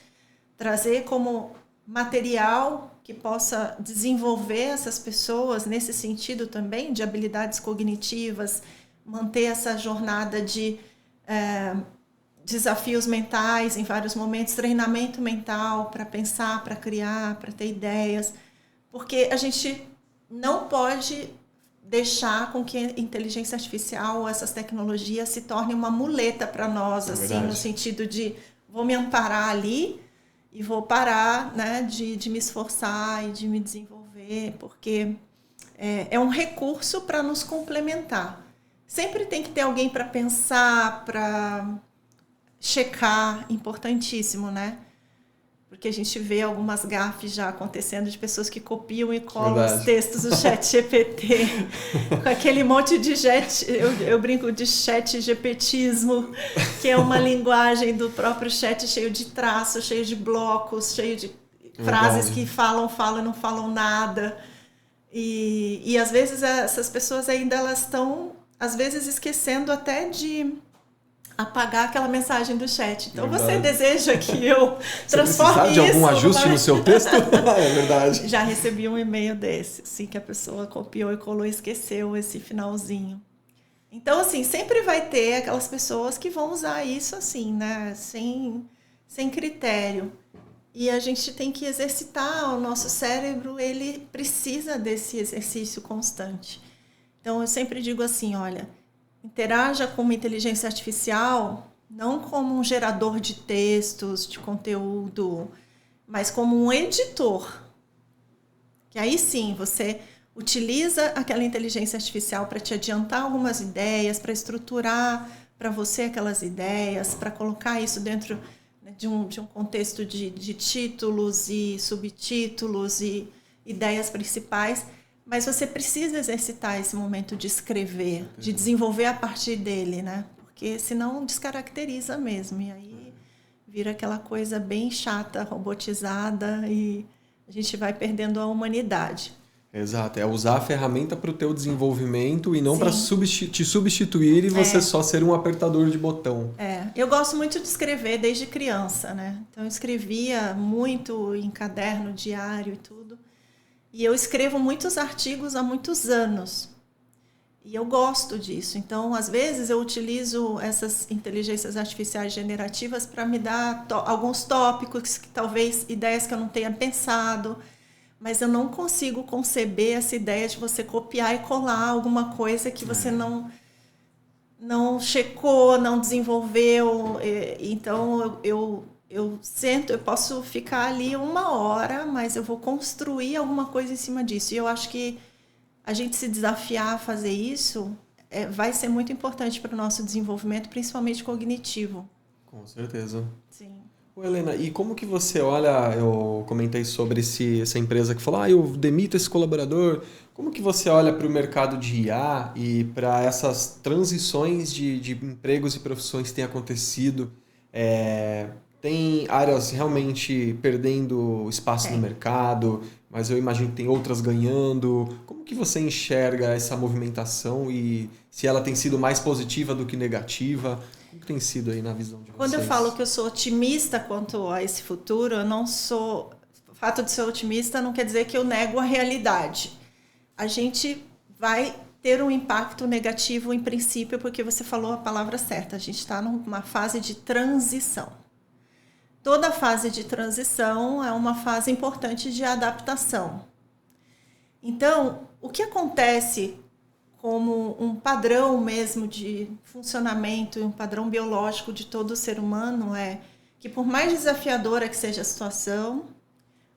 trazer como material que possa desenvolver essas pessoas nesse sentido também, de habilidades cognitivas, manter essa jornada de desafios mentais em vários momentos, treinamento mental para pensar, para criar, para ter ideias, porque a gente não pode deixar com que a inteligência artificial ou essas tecnologias se tornem uma muleta para nós, assim, no sentido de vou me amparar ali e vou parar, né, de me esforçar e de me desenvolver, porque é um recurso para nos complementar. Sempre tem que ter alguém para pensar, para checar, importantíssimo, né? Porque a gente vê algumas gafes já acontecendo de pessoas que copiam e colam os textos do ChatGPT com aquele monte de eu brinco de ChatGPTismo, que é uma linguagem do próprio chat cheio de traços, cheio de blocos, cheio de frases que falam e não falam nada. E às vezes essas pessoas ainda elas estão, às vezes, esquecendo até de apagar aquela mensagem do chat. Então, você deseja que eu transforme isso? De algum ajuste no seu texto? É verdade. Já recebi um e-mail desse, assim, que a pessoa copiou e colou e esqueceu esse finalzinho. Então, assim, sempre vai ter aquelas pessoas que vão usar isso assim, né? Sem critério. E a gente tem que exercitar, o nosso cérebro, ele precisa desse exercício constante. Então, eu sempre digo assim, olha, interaja com uma inteligência artificial não como um gerador de textos, de conteúdo, mas como um editor. Que aí sim, você utiliza aquela inteligência artificial para te adiantar algumas ideias, para estruturar para você aquelas ideias, para colocar isso dentro de um contexto de títulos e subtítulos e ideias principais. Mas você precisa exercitar esse momento de escrever, de desenvolver a partir dele, né? Porque senão descaracteriza mesmo. E aí vira aquela coisa bem chata, robotizada, e a gente vai perdendo a humanidade. Exato, é usar a ferramenta para o teu desenvolvimento e não para te substituir e você só ser um apertador de botão. Eu gosto muito de escrever desde criança, né? Então eu escrevia muito em caderno, diário e tudo. E eu escrevo muitos artigos há muitos anos. E eu gosto disso. Então, às vezes, eu utilizo essas inteligências artificiais generativas para me dar alguns tópicos, que talvez ideias que eu não tenha pensado. Mas eu não consigo conceber essa ideia de você copiar e colar alguma coisa que você não checou, não desenvolveu. Então, eu posso ficar ali 1 hora, mas eu vou construir alguma coisa em cima disso. E eu acho que a gente se desafiar a fazer isso vai ser muito importante para o nosso desenvolvimento, principalmente cognitivo. Com certeza. Sim. Pô, Helena, e como que você olha, eu comentei sobre essa empresa que falou, eu demito esse colaborador, como que você olha para o mercado de IA e para essas transições de empregos e profissões que têm acontecido? Tem áreas realmente perdendo espaço no mercado, mas eu imagino que tem outras ganhando. Como que você enxerga essa movimentação e se ela tem sido mais positiva do que negativa? Como que tem sido aí na visão de vocês? Quando eu falo que eu sou otimista quanto a esse futuro, eu não sou... O fato de ser otimista não quer dizer que eu nego a realidade. A gente vai ter um impacto negativo em princípio, porque você falou a palavra certa. A gente está numa fase de transição. Toda fase de transição é uma fase importante de adaptação. Então, o que acontece como um padrão mesmo de funcionamento, um padrão biológico de todo ser humano é que, por mais desafiadora que seja a situação,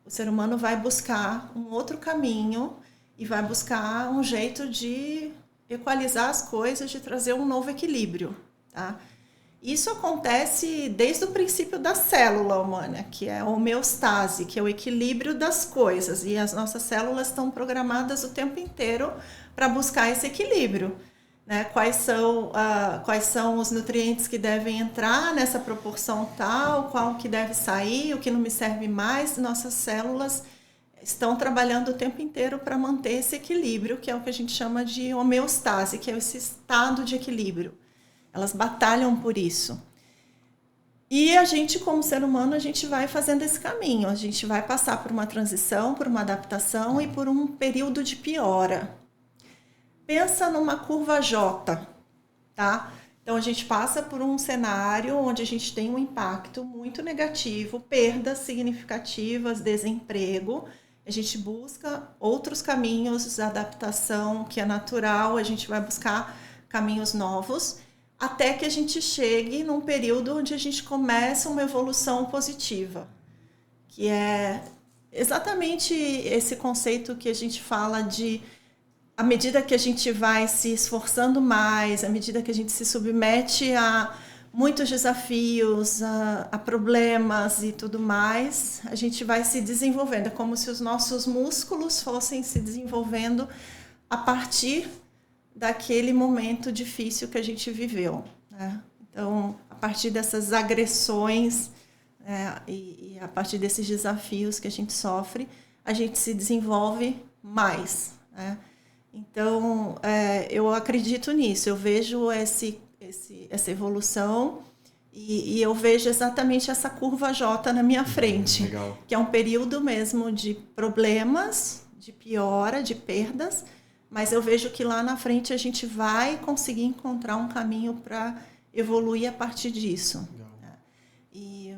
o ser humano vai buscar um outro caminho e vai buscar um jeito de equalizar as coisas, de trazer um novo equilíbrio, tá? Isso acontece desde o princípio da célula humana, que é a homeostase, que é o equilíbrio das coisas. E as nossas células estão programadas o tempo inteiro para buscar esse equilíbrio, né? Quais são os nutrientes que devem entrar nessa proporção tal, qual que deve sair, o que não me serve mais. Nossas células estão trabalhando o tempo inteiro para manter esse equilíbrio, que é o que a gente chama de homeostase, que é esse estado de equilíbrio. Elas batalham por isso. E a gente, como ser humano, a gente vai fazendo esse caminho. A gente vai passar por uma transição, por uma adaptação e por um período de piora. Pensa numa curva J, tá? Então, a gente passa por um cenário onde a gente tem um impacto muito negativo, perdas significativas, desemprego. A gente busca outros caminhos de adaptação, que é natural. A gente vai buscar caminhos novos, até que a gente chegue num período onde a gente começa uma evolução positiva, que é exatamente esse conceito que a gente fala de, à medida que a gente vai se esforçando mais, à medida que a gente se submete a muitos desafios, a problemas e tudo mais, a gente vai se desenvolvendo. É como se os nossos músculos fossem se desenvolvendo a partir daquele momento difícil que a gente viveu, né? Então, a partir dessas agressões, né, e a partir desses desafios que a gente sofre, a gente se desenvolve mais, né? Então, eu acredito nisso, eu vejo essa evolução e eu vejo exatamente essa curva J na minha frente, Legal. Que é um período mesmo de problemas, de piora, de perdas, mas eu vejo que lá na frente a gente vai conseguir encontrar um caminho para evoluir a partir disso. E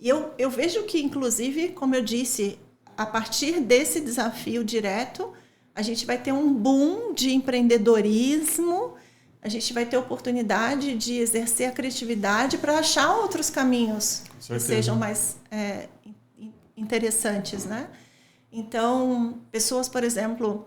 eu vejo que, inclusive, como eu disse, a partir desse desafio direto, a gente vai ter um boom de empreendedorismo, a gente vai ter oportunidade de exercer a criatividade para achar outros caminhos que sejam mais interessantes, né? Então, pessoas, por exemplo,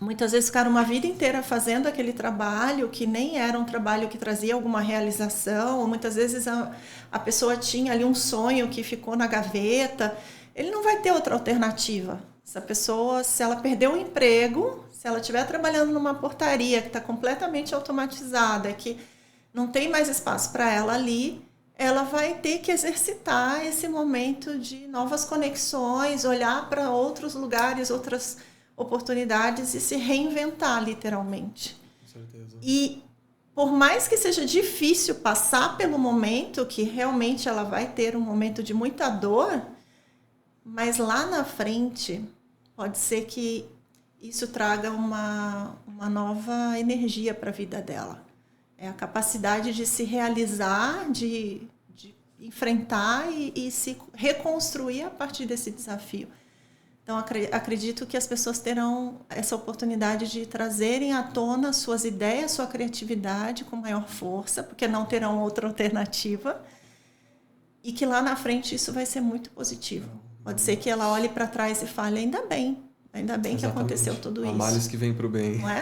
muitas vezes ficaram uma vida inteira fazendo aquele trabalho que nem era um trabalho que trazia alguma realização. Muitas vezes a pessoa tinha ali um sonho que ficou na gaveta. Ele não vai ter outra alternativa. Essa pessoa, se ela perder o emprego, se ela estiver trabalhando numa portaria que está completamente automatizada, que não tem mais espaço para ela ali, ela vai ter que exercitar esse momento de novas conexões, olhar para outros lugares, outras oportunidades e se reinventar, literalmente. Com certeza. E por mais que seja difícil passar pelo momento, que realmente ela vai ter um momento de muita dor, mas lá na frente pode ser que isso traga uma nova energia para a vida dela. É a capacidade de se realizar, de enfrentar e se reconstruir a partir desse desafio. Então, acredito que as pessoas terão essa oportunidade de trazerem à tona suas ideias, sua criatividade com maior força, porque não terão outra alternativa, e que lá na frente isso vai ser muito positivo. Pode ser que ela olhe para trás e fale, ainda bem que aconteceu tudo isso. Há males que vêm para o bem. Não é?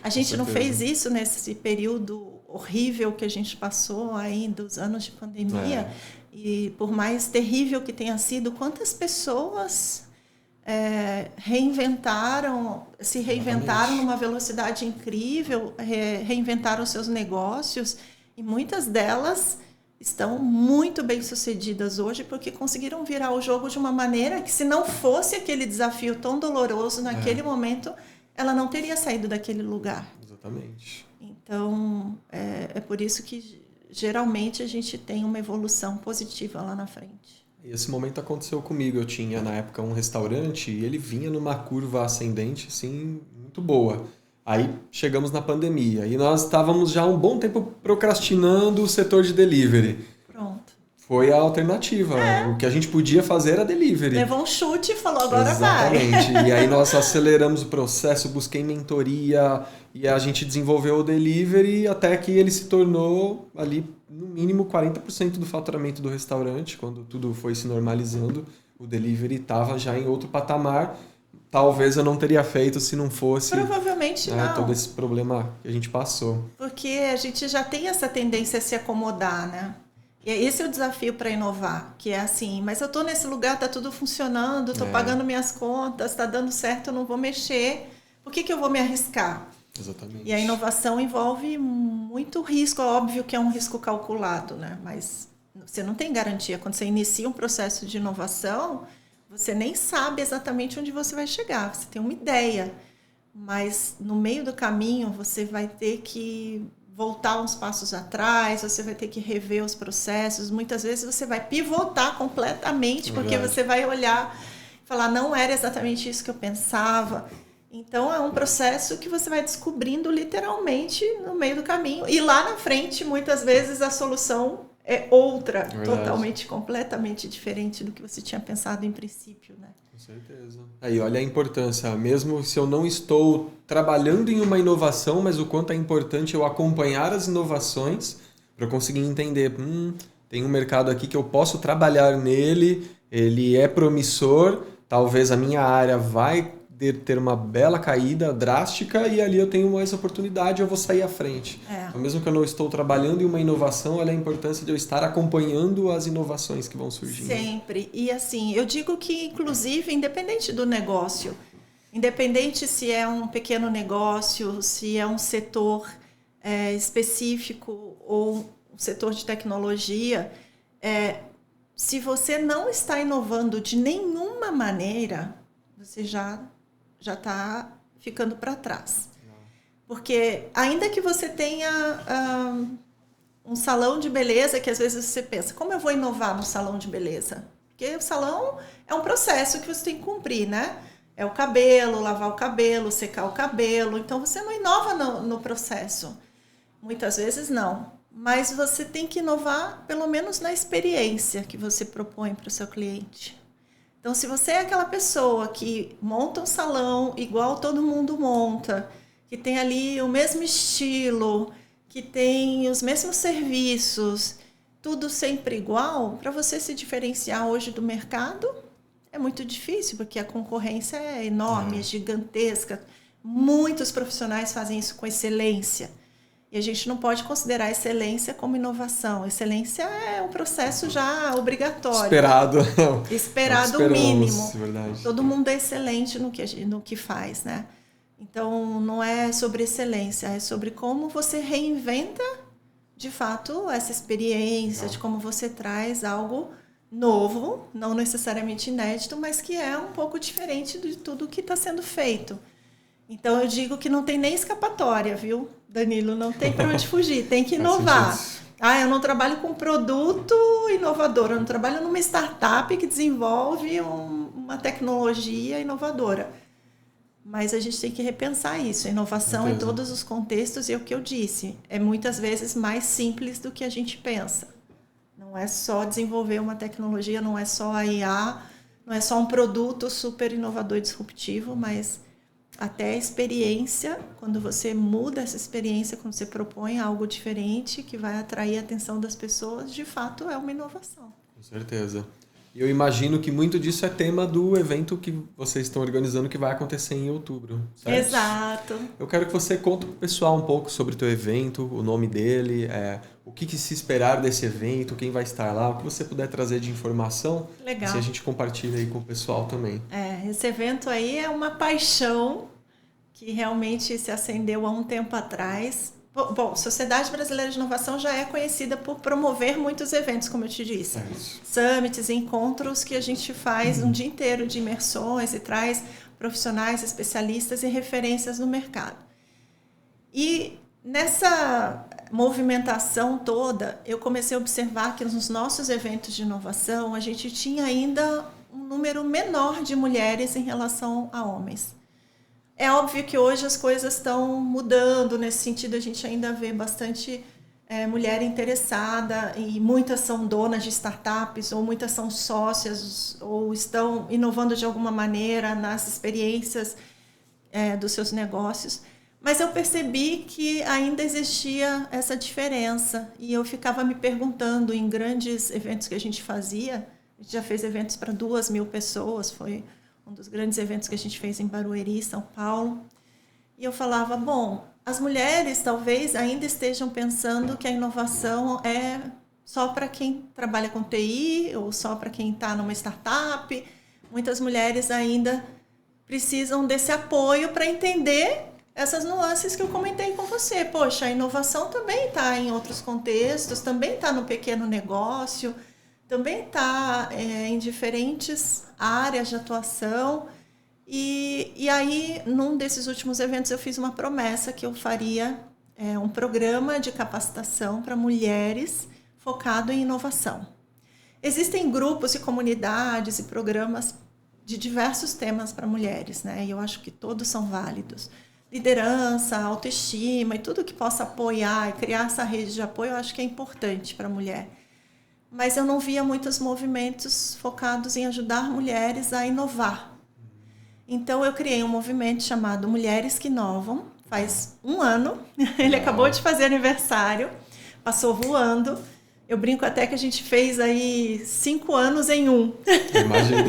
A gente não fez isso nesse período horrível que a gente passou aí dos anos de pandemia. E por mais terrível que tenha sido, quantas pessoas se reinventaram numa velocidade incrível, reinventaram seus negócios, e muitas delas estão muito bem sucedidas hoje porque conseguiram virar o jogo de uma maneira que, se não fosse aquele desafio tão doloroso naquele momento, ela não teria saído daquele lugar. Exatamente. Então, é por isso que geralmente a gente tem uma evolução positiva lá na frente. E esse momento aconteceu comigo. Eu tinha, na época, um restaurante e ele vinha numa curva ascendente, assim, muito boa. Aí chegamos na pandemia e nós estávamos já há um bom tempo procrastinando o setor de delivery. Pronto. Foi a alternativa. O que a gente podia fazer era delivery. Levou um chute e falou, agora Exatamente. vai. E aí nós aceleramos o processo, busquei mentoria e a gente desenvolveu o delivery até que ele se tornou ali, no mínimo, 40% do faturamento do restaurante. Quando tudo foi se normalizando, o delivery estava já em outro patamar. Talvez eu não teria feito se não fosse... Provavelmente não. Todo esse problema que a gente passou. Porque a gente já tem essa tendência a se acomodar, né? E esse é o desafio para inovar, que é assim, mas eu estou nesse lugar, está tudo funcionando, estou pagando minhas contas, está dando certo, eu não vou mexer. Por que eu vou me arriscar? Exatamente. E a inovação envolve muito risco, é óbvio que é um risco calculado, né? Mas você não tem garantia. Quando você inicia um processo de inovação, você nem sabe exatamente onde você vai chegar, você tem uma ideia, mas no meio do caminho você vai ter que voltar uns passos atrás, você vai ter que rever os processos, muitas vezes você vai pivotar completamente, porque você vai olhar e falar, não era exatamente isso que eu pensava. Então é um processo que você vai descobrindo literalmente no meio do caminho, e lá na frente muitas vezes a solução é outra, totalmente, completamente diferente do que você tinha pensado em princípio, né? Com certeza. Aí, olha a importância. Mesmo se eu não estou trabalhando em uma inovação, mas o quanto é importante eu acompanhar as inovações para eu conseguir entender, tem um mercado aqui que eu posso trabalhar nele, ele é promissor, talvez a minha área vai ter uma bela caída drástica e ali eu tenho mais oportunidade, eu vou sair à frente. Então, mesmo que eu não estou trabalhando em uma inovação, olha a importância de eu estar acompanhando as inovações que vão surgindo. Sempre. E assim, eu digo que, inclusive, independente do negócio, independente se é um pequeno negócio, se é um setor específico ou um setor de tecnologia, se você não está inovando de nenhuma maneira, você já está ficando para trás. Porque ainda que você tenha um salão de beleza, que às vezes você pensa, como eu vou inovar no salão de beleza? Porque o salão é um processo que você tem que cumprir, né? É o cabelo, lavar o cabelo, secar o cabelo. Então, você não inova no processo. Muitas vezes não. Mas você tem que inovar, pelo menos na experiência que você propõe para o seu cliente. Então, se você é aquela pessoa que monta um salão igual todo mundo monta, que tem ali o mesmo estilo, que tem os mesmos serviços, tudo sempre igual, para você se diferenciar hoje do mercado, é muito difícil, porque a concorrência é enorme, é gigantesca. Muitos profissionais fazem isso com excelência. E a gente não pode considerar excelência como inovação. Excelência é um processo já obrigatório. Esperado. Esperado o mínimo. Verdade. Todo mundo é excelente no que faz, né? Então, não é sobre excelência, é sobre como você reinventa, de fato, essa experiência, de como você traz algo novo, não necessariamente inédito, mas que é um pouco diferente de tudo que está sendo feito. Então, eu digo que não tem nem escapatória, viu, Danilo? Não tem para onde fugir, tem que inovar. Eu não trabalho com produto inovador, eu não trabalho numa startup que desenvolve uma tecnologia inovadora. Mas a gente tem que repensar isso. A inovação em todos os contextos, e é o que eu disse, é muitas vezes mais simples do que a gente pensa. Não é só desenvolver uma tecnologia, não é só a IA, não é só um produto super inovador e disruptivo, mas até a experiência, quando você muda essa experiência, quando você propõe algo diferente que vai atrair a atenção das pessoas, de fato é uma inovação. Com certeza. E eu imagino que muito disso é tema do evento que vocês estão organizando, que vai acontecer em outubro, certo? Exato. Eu quero que você conte para o pessoal um pouco sobre o teu evento, o nome dele, o que se esperar desse evento, quem vai estar lá, o que você puder trazer de informação. Legal. Se a gente compartilha aí com o pessoal também. Esse evento aí é uma paixão que realmente se acendeu há um tempo atrás. Bom, Sociedade Brasileira de Inovação já é conhecida por promover muitos eventos, como eu te disse. Summits, encontros que a gente faz um dia inteiro de imersões e traz profissionais, especialistas e referências no mercado. E nessa movimentação toda, eu comecei a observar que nos nossos eventos de inovação, a gente tinha ainda um número menor de mulheres em relação a homens. É óbvio que hoje as coisas estão mudando, nesse sentido a gente ainda vê bastante mulher interessada e muitas são donas de startups ou muitas são sócias ou estão inovando de alguma maneira nas experiências dos seus negócios. Mas eu percebi que ainda existia essa diferença e eu ficava me perguntando em grandes eventos que a gente fazia, a gente já fez eventos para 2.000 pessoas, foi um dos grandes eventos que a gente fez em Barueri, São Paulo. E eu falava, bom, as mulheres talvez ainda estejam pensando que a inovação é só para quem trabalha com TI ou só para quem está numa startup. Muitas mulheres ainda precisam desse apoio para entender essas nuances que eu comentei com você. Poxa, a inovação também está em outros contextos, também está no pequeno negócio, também está em diferentes áreas de atuação. E aí, num desses últimos eventos, eu fiz uma promessa que eu faria um programa de capacitação para mulheres focado em inovação. Existem grupos e comunidades e programas de diversos temas para mulheres, né? E eu acho que todos são válidos. Liderança, autoestima e tudo que possa apoiar e criar essa rede de apoio, eu acho que é importante para a mulher. Mas eu não via muitos movimentos focados em ajudar mulheres a inovar. Então, eu criei um movimento chamado Mulheres que Inovam, faz 1 ano, ele acabou de fazer aniversário, passou voando. Eu brinco até que a gente fez aí 5 anos em 1. Imagina.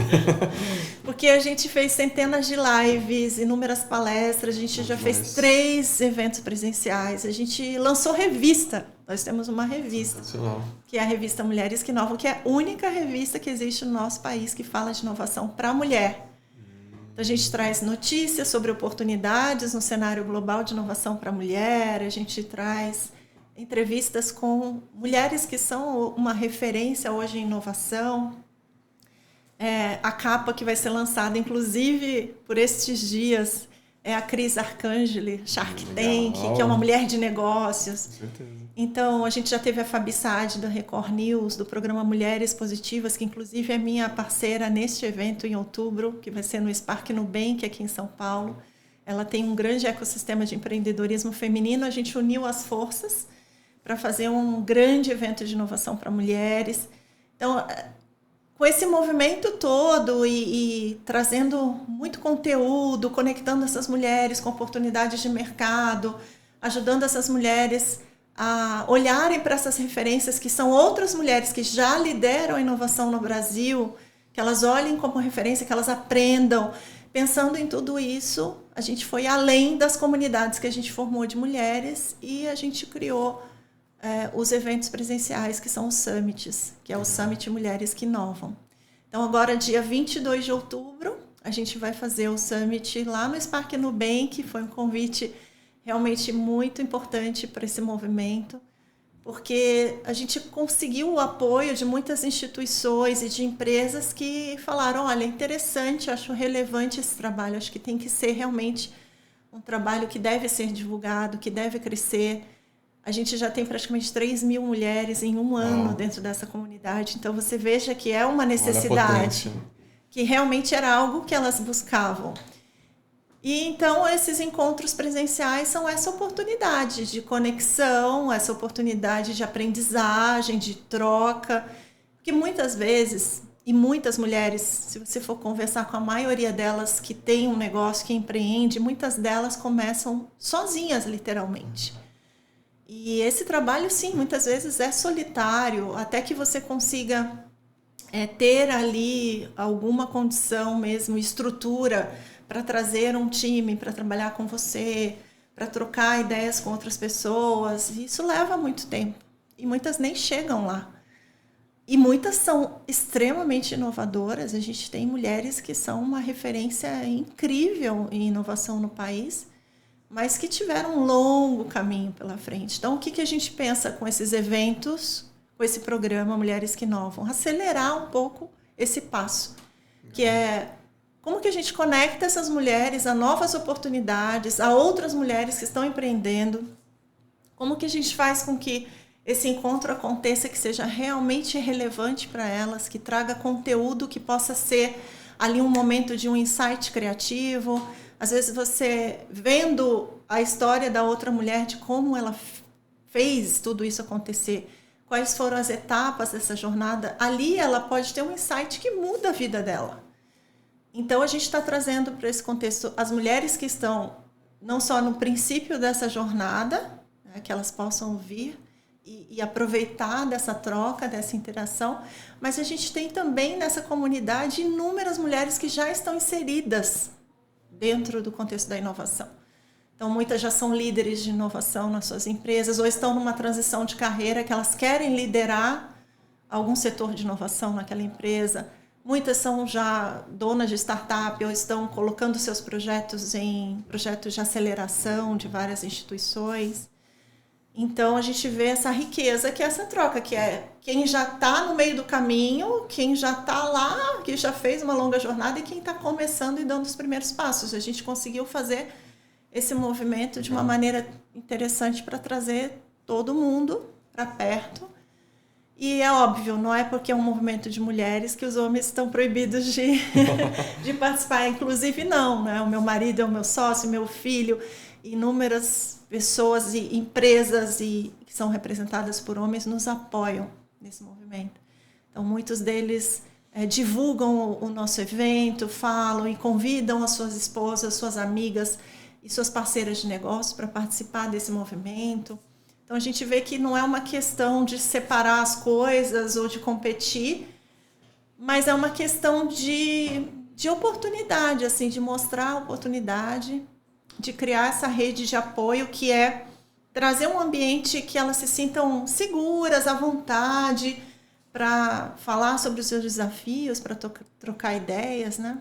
Porque a gente fez centenas de lives, inúmeras palestras, a gente já fez 3 eventos presenciais, a gente lançou revista. Nós temos uma revista, que é a revista Mulheres que Inovam, que é a única revista que existe no nosso país que fala de inovação para mulher. Então, a gente traz notícias sobre oportunidades no cenário global de inovação para a mulher, a gente traz entrevistas com mulheres que são uma referência hoje em inovação. A capa que vai ser lançada, inclusive, por estes dias, é a Cris Arcangeli, Shark Tank, que é uma mulher de negócios. Com certeza. Então, a gente já teve a Fabi Saad, da Record News, do programa Mulheres Positivas, que inclusive é minha parceira neste evento em outubro, que vai ser no Spark Nubank, aqui em São Paulo. Ela tem um grande ecossistema de empreendedorismo feminino. A gente uniu as forças para fazer um grande evento de inovação para mulheres. Então, com esse movimento todo e trazendo muito conteúdo, conectando essas mulheres com oportunidades de mercado, ajudando essas mulheres a olharem para essas referências que são outras mulheres que já lideram a inovação no Brasil, que elas olhem como referência, que elas aprendam. Pensando em tudo isso, a gente foi além das comunidades que a gente formou de mulheres e a gente criou os eventos presenciais, que são os summits, que é o Summit Mulheres que Inovam. Então, agora, dia 22 de outubro, a gente vai fazer o summit lá no Spark Nubank. Foi um convite realmente muito importante para esse movimento, porque a gente conseguiu o apoio de muitas instituições e de empresas que falaram, olha, é interessante, acho relevante esse trabalho, acho que tem que ser realmente um trabalho que deve ser divulgado, que deve crescer. A gente já tem praticamente 3.000 mulheres em 1 ano dentro dessa comunidade. Então, você veja que é uma necessidade, que realmente era algo que elas buscavam. E, então, esses encontros presenciais são essa oportunidade de conexão, essa oportunidade de aprendizagem, de troca. Porque muitas vezes, e muitas mulheres, se você for conversar com a maioria delas que tem um negócio, que empreende, muitas delas começam sozinhas, literalmente. E esse trabalho, sim, muitas vezes é solitário, até que você consiga ter ali alguma condição mesmo, estrutura para trazer um time para trabalhar com você, para trocar ideias com outras pessoas. Isso leva muito tempo e muitas nem chegam lá. E muitas são extremamente inovadoras. A gente tem mulheres que são uma referência incrível em inovação no país, mas que tiveram um longo caminho pela frente. Então, o que a gente pensa com esses eventos, com esse programa Mulheres que Inovam? Acelerar um pouco esse passo, que é como que a gente conecta essas mulheres a novas oportunidades, a outras mulheres que estão empreendendo, como que a gente faz com que esse encontro aconteça, que seja realmente relevante para elas, que traga conteúdo que possa ser ali um momento de um insight criativo. Às vezes você vendo a história da outra mulher, de como ela fez tudo isso acontecer, quais foram as etapas dessa jornada, ali ela pode ter um insight que muda a vida dela. Então a gente está trazendo para esse contexto as mulheres que estão não só no princípio dessa jornada, né, que elas possam vir e aproveitar dessa troca, dessa interação, mas a gente tem também nessa comunidade inúmeras mulheres que já estão inseridas dentro do contexto da inovação. Então, muitas já são líderes de inovação nas suas empresas ou estão numa transição de carreira que elas querem liderar algum setor de inovação naquela empresa. Muitas são já donas de startup ou estão colocando seus projetos em projetos de aceleração de várias instituições. Então, a gente vê essa riqueza que é essa troca, que é quem já está no meio do caminho, quem já está lá, que já fez uma longa jornada e quem está começando e dando os primeiros passos. A gente conseguiu fazer esse movimento de uma maneira interessante para trazer todo mundo para perto. E é óbvio, não é porque é um movimento de mulheres que os homens estão proibidos de participar. Inclusive, não, né? O meu marido é o meu sócio, meu filho, inúmeras pessoas e empresas que são representadas por homens nos apoiam nesse movimento. Então, muitos deles divulgam o nosso evento, falam e convidam as suas esposas, suas amigas e suas parceiras de negócio para participar desse movimento. Então, a gente vê que não é uma questão de separar as coisas ou de competir, mas é uma questão de oportunidade, assim, de mostrar a oportunidade, de criar essa rede de apoio, que é trazer um ambiente que elas se sintam seguras, à vontade, para falar sobre os seus desafios, para trocar ideias, né?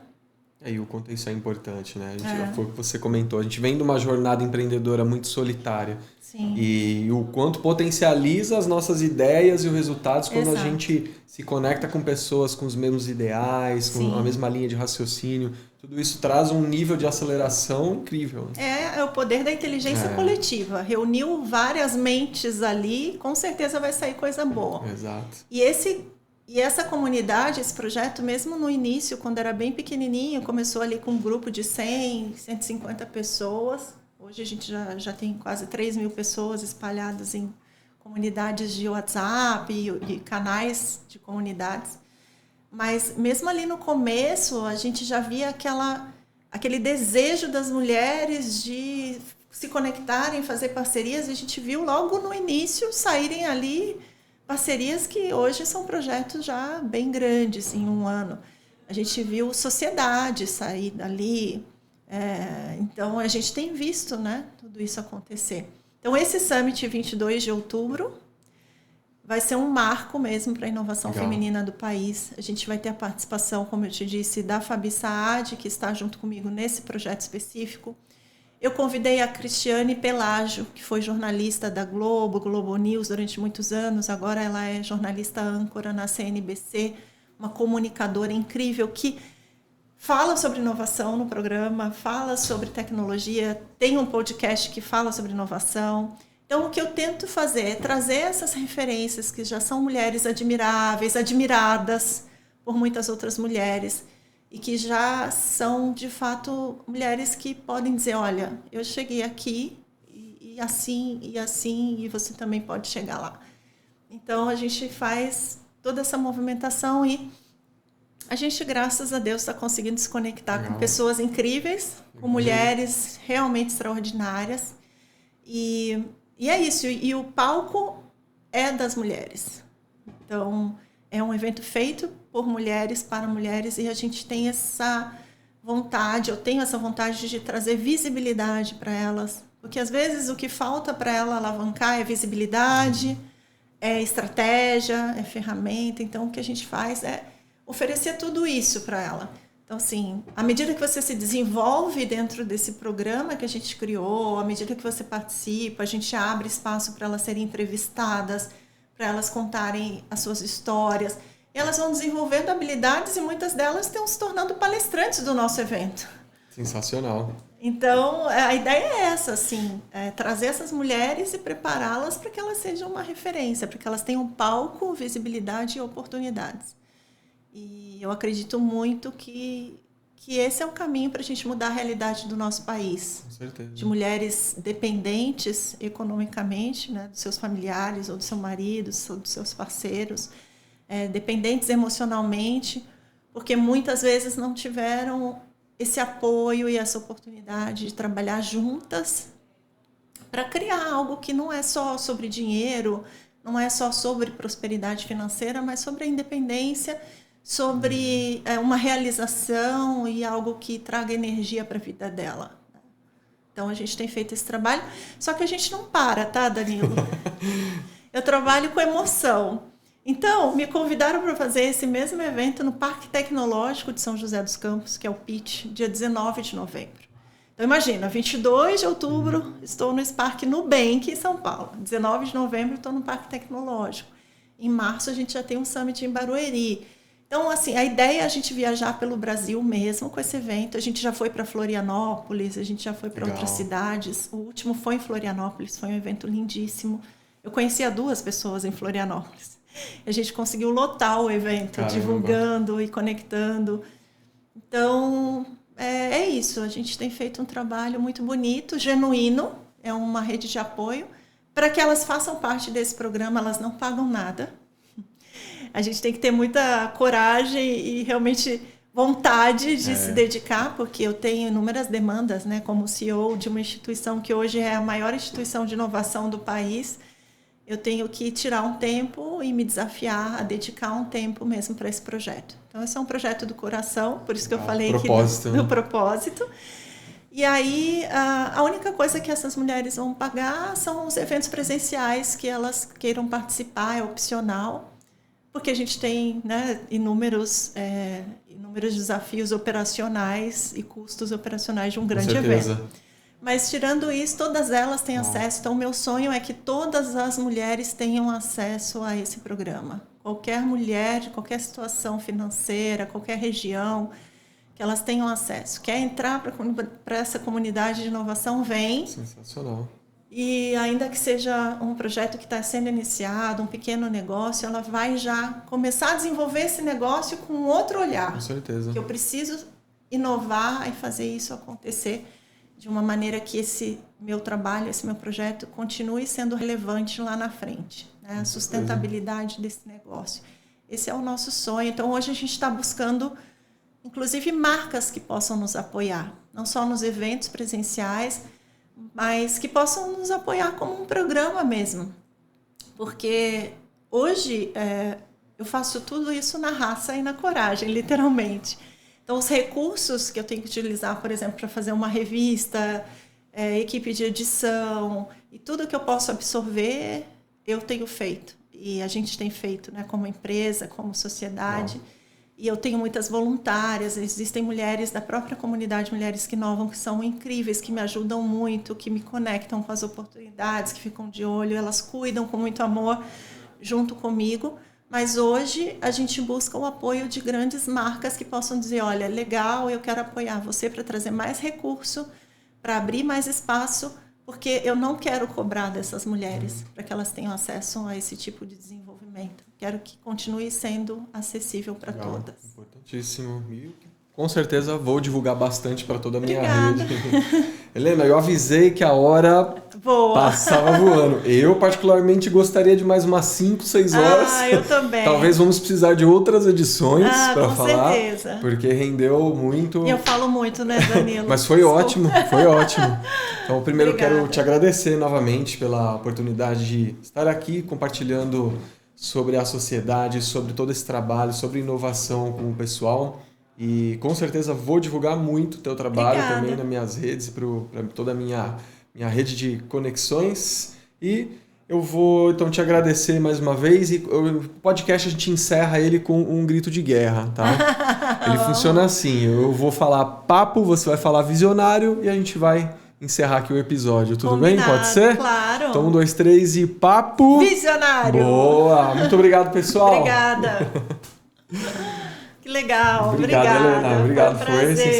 E o contexto é importante, né? Foi o que você comentou. A gente vem de uma jornada empreendedora muito solitária. Sim. E o quanto potencializa as nossas ideias e os resultados quando Exato. a gente se conecta com pessoas com os mesmos ideais, com Sim. a mesma linha de raciocínio. Tudo isso traz um nível de aceleração incrível. É o poder da inteligência coletiva. Reuniu várias mentes ali, com certeza vai sair coisa boa. Exato. E essa comunidade, esse projeto, mesmo no início, quando era bem pequenininho, começou ali com um grupo de 100, 150 pessoas. Hoje a gente já tem quase 3.000 pessoas espalhadas em comunidades de WhatsApp e canais de comunidades. Mas mesmo ali no começo, a gente já via aquele desejo das mulheres de se conectarem, fazer parcerias. A gente viu logo no início saírem ali parcerias que hoje são projetos já bem grandes em um ano. A gente viu sociedade sair dali. Então, a gente tem visto, né, tudo isso acontecer. Então, esse Summit 22 de outubro vai ser um marco mesmo para a inovação feminina do país. A gente vai ter a participação, como eu te disse, da Fabi Saad, que está junto comigo nesse projeto específico. Eu convidei a Cristiane Pelágio, que foi jornalista da Globo News durante muitos anos. Agora ela é jornalista âncora na CNBC, uma comunicadora incrível que fala sobre inovação no programa, fala sobre tecnologia, tem um podcast que fala sobre inovação. Então, o que eu tento fazer é trazer essas referências que já são mulheres admiráveis, admiradas por muitas outras mulheres, e que já são, de fato, mulheres que podem dizer, olha, eu cheguei aqui e assim, e você também pode chegar lá. Então, a gente faz toda essa movimentação e a gente, graças a Deus, está conseguindo se conectar com pessoas incríveis, com mulheres realmente extraordinárias. E é isso. E o palco é das mulheres. Então, é um evento feito por mulheres, para mulheres, e a gente tem essa vontade, eu tenho essa vontade de trazer visibilidade para elas, porque às vezes o que falta para ela alavancar é visibilidade, é estratégia, é ferramenta. Então o que a gente faz é oferecer tudo isso para ela. Então, assim, à medida que você se desenvolve dentro desse programa que a gente criou, à medida que você participa, a gente abre espaço para elas serem entrevistadas, para elas contarem as suas histórias. E elas vão desenvolvendo habilidades e muitas delas estão se tornando palestrantes do nosso evento. Sensacional. Então, a ideia é essa, assim, trazer essas mulheres e prepará-las para que elas sejam uma referência, para que elas tenham palco, visibilidade e oportunidades. E eu acredito muito que esse é o caminho para a gente mudar a realidade do nosso país. Com certeza. De mulheres dependentes economicamente, né, dos seus familiares, ou do seu marido, ou dos seus parceiros, dependentes emocionalmente, porque muitas vezes não tiveram esse apoio e essa oportunidade de trabalhar juntas para criar algo que não é só sobre dinheiro, não é só sobre prosperidade financeira, mas sobre a independência, sobre uma realização e algo que traga energia para a vida dela. Então, a gente tem feito esse trabalho, só que a gente não para, tá, Danilo? Eu trabalho com emoção. Então, me convidaram para fazer esse mesmo evento no Parque Tecnológico de São José dos Campos, que é o PIT, dia 19 de novembro. Então, imagina, 22 de outubro estou no Spark Nubank, em São Paulo. 19 de novembro estou no Parque Tecnológico. Em março, a gente já tem um summit em Barueri. Então, assim, a ideia é a gente viajar pelo Brasil mesmo com esse evento. A gente já foi para Florianópolis, a gente já foi para outras cidades. O último foi em Florianópolis, foi um evento lindíssimo. Eu conhecia 2 pessoas em Florianópolis. A gente conseguiu lotar o evento, caramba, divulgando e conectando. Então, é isso. A gente tem feito um trabalho muito bonito, genuíno. É uma rede de apoio. Para que elas façam parte desse programa, elas não pagam nada. A gente tem que ter muita coragem e realmente vontade de se dedicar, porque eu tenho inúmeras demandas, né, como CEO de uma instituição que hoje é a maior instituição de inovação do país. Eu tenho que tirar um tempo e me desafiar a dedicar um tempo mesmo para esse projeto. Então, esse é um projeto do coração, por isso que eu falei aqui do propósito. E aí, a única coisa que essas mulheres vão pagar são os eventos presenciais que elas queiram participar, é opcional, porque a gente tem, né, inúmeros desafios operacionais e custos operacionais de um grande evento. Mas, tirando isso, todas elas têm acesso. Então, o meu sonho é que todas as mulheres tenham acesso a esse programa. Qualquer mulher, de qualquer situação financeira, qualquer região, que elas tenham acesso. Quer entrar para essa comunidade de inovação, vem. Sensacional. E ainda que seja um projeto que está sendo iniciado, um pequeno negócio, ela vai já começar a desenvolver esse negócio com outro olhar. Com certeza. Que eu preciso inovar e fazer isso acontecer de uma maneira que esse meu trabalho, esse meu projeto continue sendo relevante lá na frente, né? A sustentabilidade desse negócio. Esse é o nosso sonho. Então, hoje a gente está buscando, inclusive, marcas que possam nos apoiar, não só nos eventos presenciais, mas que possam nos apoiar como um programa mesmo. Porque hoje eu faço tudo isso na raça e na coragem, literalmente. Então, os recursos que eu tenho que utilizar, por exemplo, para fazer uma revista, equipe de edição, e tudo que eu posso absorver, eu tenho feito. E a gente tem feito, né, como empresa, como sociedade. E eu tenho muitas voluntárias, existem mulheres da própria comunidade, mulheres que inovam, que são incríveis, que me ajudam muito, que me conectam com as oportunidades, que ficam de olho, elas cuidam com muito amor junto comigo. Mas hoje a gente busca o apoio de grandes marcas que possam dizer, olha, legal, eu quero apoiar você para trazer mais recurso, para abrir mais espaço, porque eu não quero cobrar dessas mulheres para que elas tenham acesso a esse tipo de desenvolvimento. Quero que continue sendo acessível para todas. Importantíssimo. E com certeza vou divulgar bastante para toda a minha Obrigada. rede. Helena, eu avisei que a hora passava voando. Eu, particularmente, gostaria de mais umas 5, 6 horas. Eu também. Talvez vamos precisar de outras edições para falar. Com certeza. Porque rendeu muito. Eu falo muito, né, Danilo? Mas foi ótimo, foi ótimo. Então, primeiro Obrigada. quero te agradecer novamente pela oportunidade de estar aqui compartilhando sobre a sociedade, sobre todo esse trabalho, sobre inovação com o pessoal. E com certeza vou divulgar muito o teu trabalho também nas minhas redes, para toda a minha rede de conexões. E eu vou então te agradecer mais uma vez. E o podcast a gente encerra ele com um grito de guerra, tá? Ele funciona assim: eu vou falar papo, você vai falar visionário e a gente vai encerrar aqui o episódio. Tudo bem? Pode ser? Claro. Então, 1, 2, 3 e papo! Visionário! Boa! Muito obrigado, pessoal! Obrigada! Que legal! Obrigado, Helena. Obrigado, foi sensacional.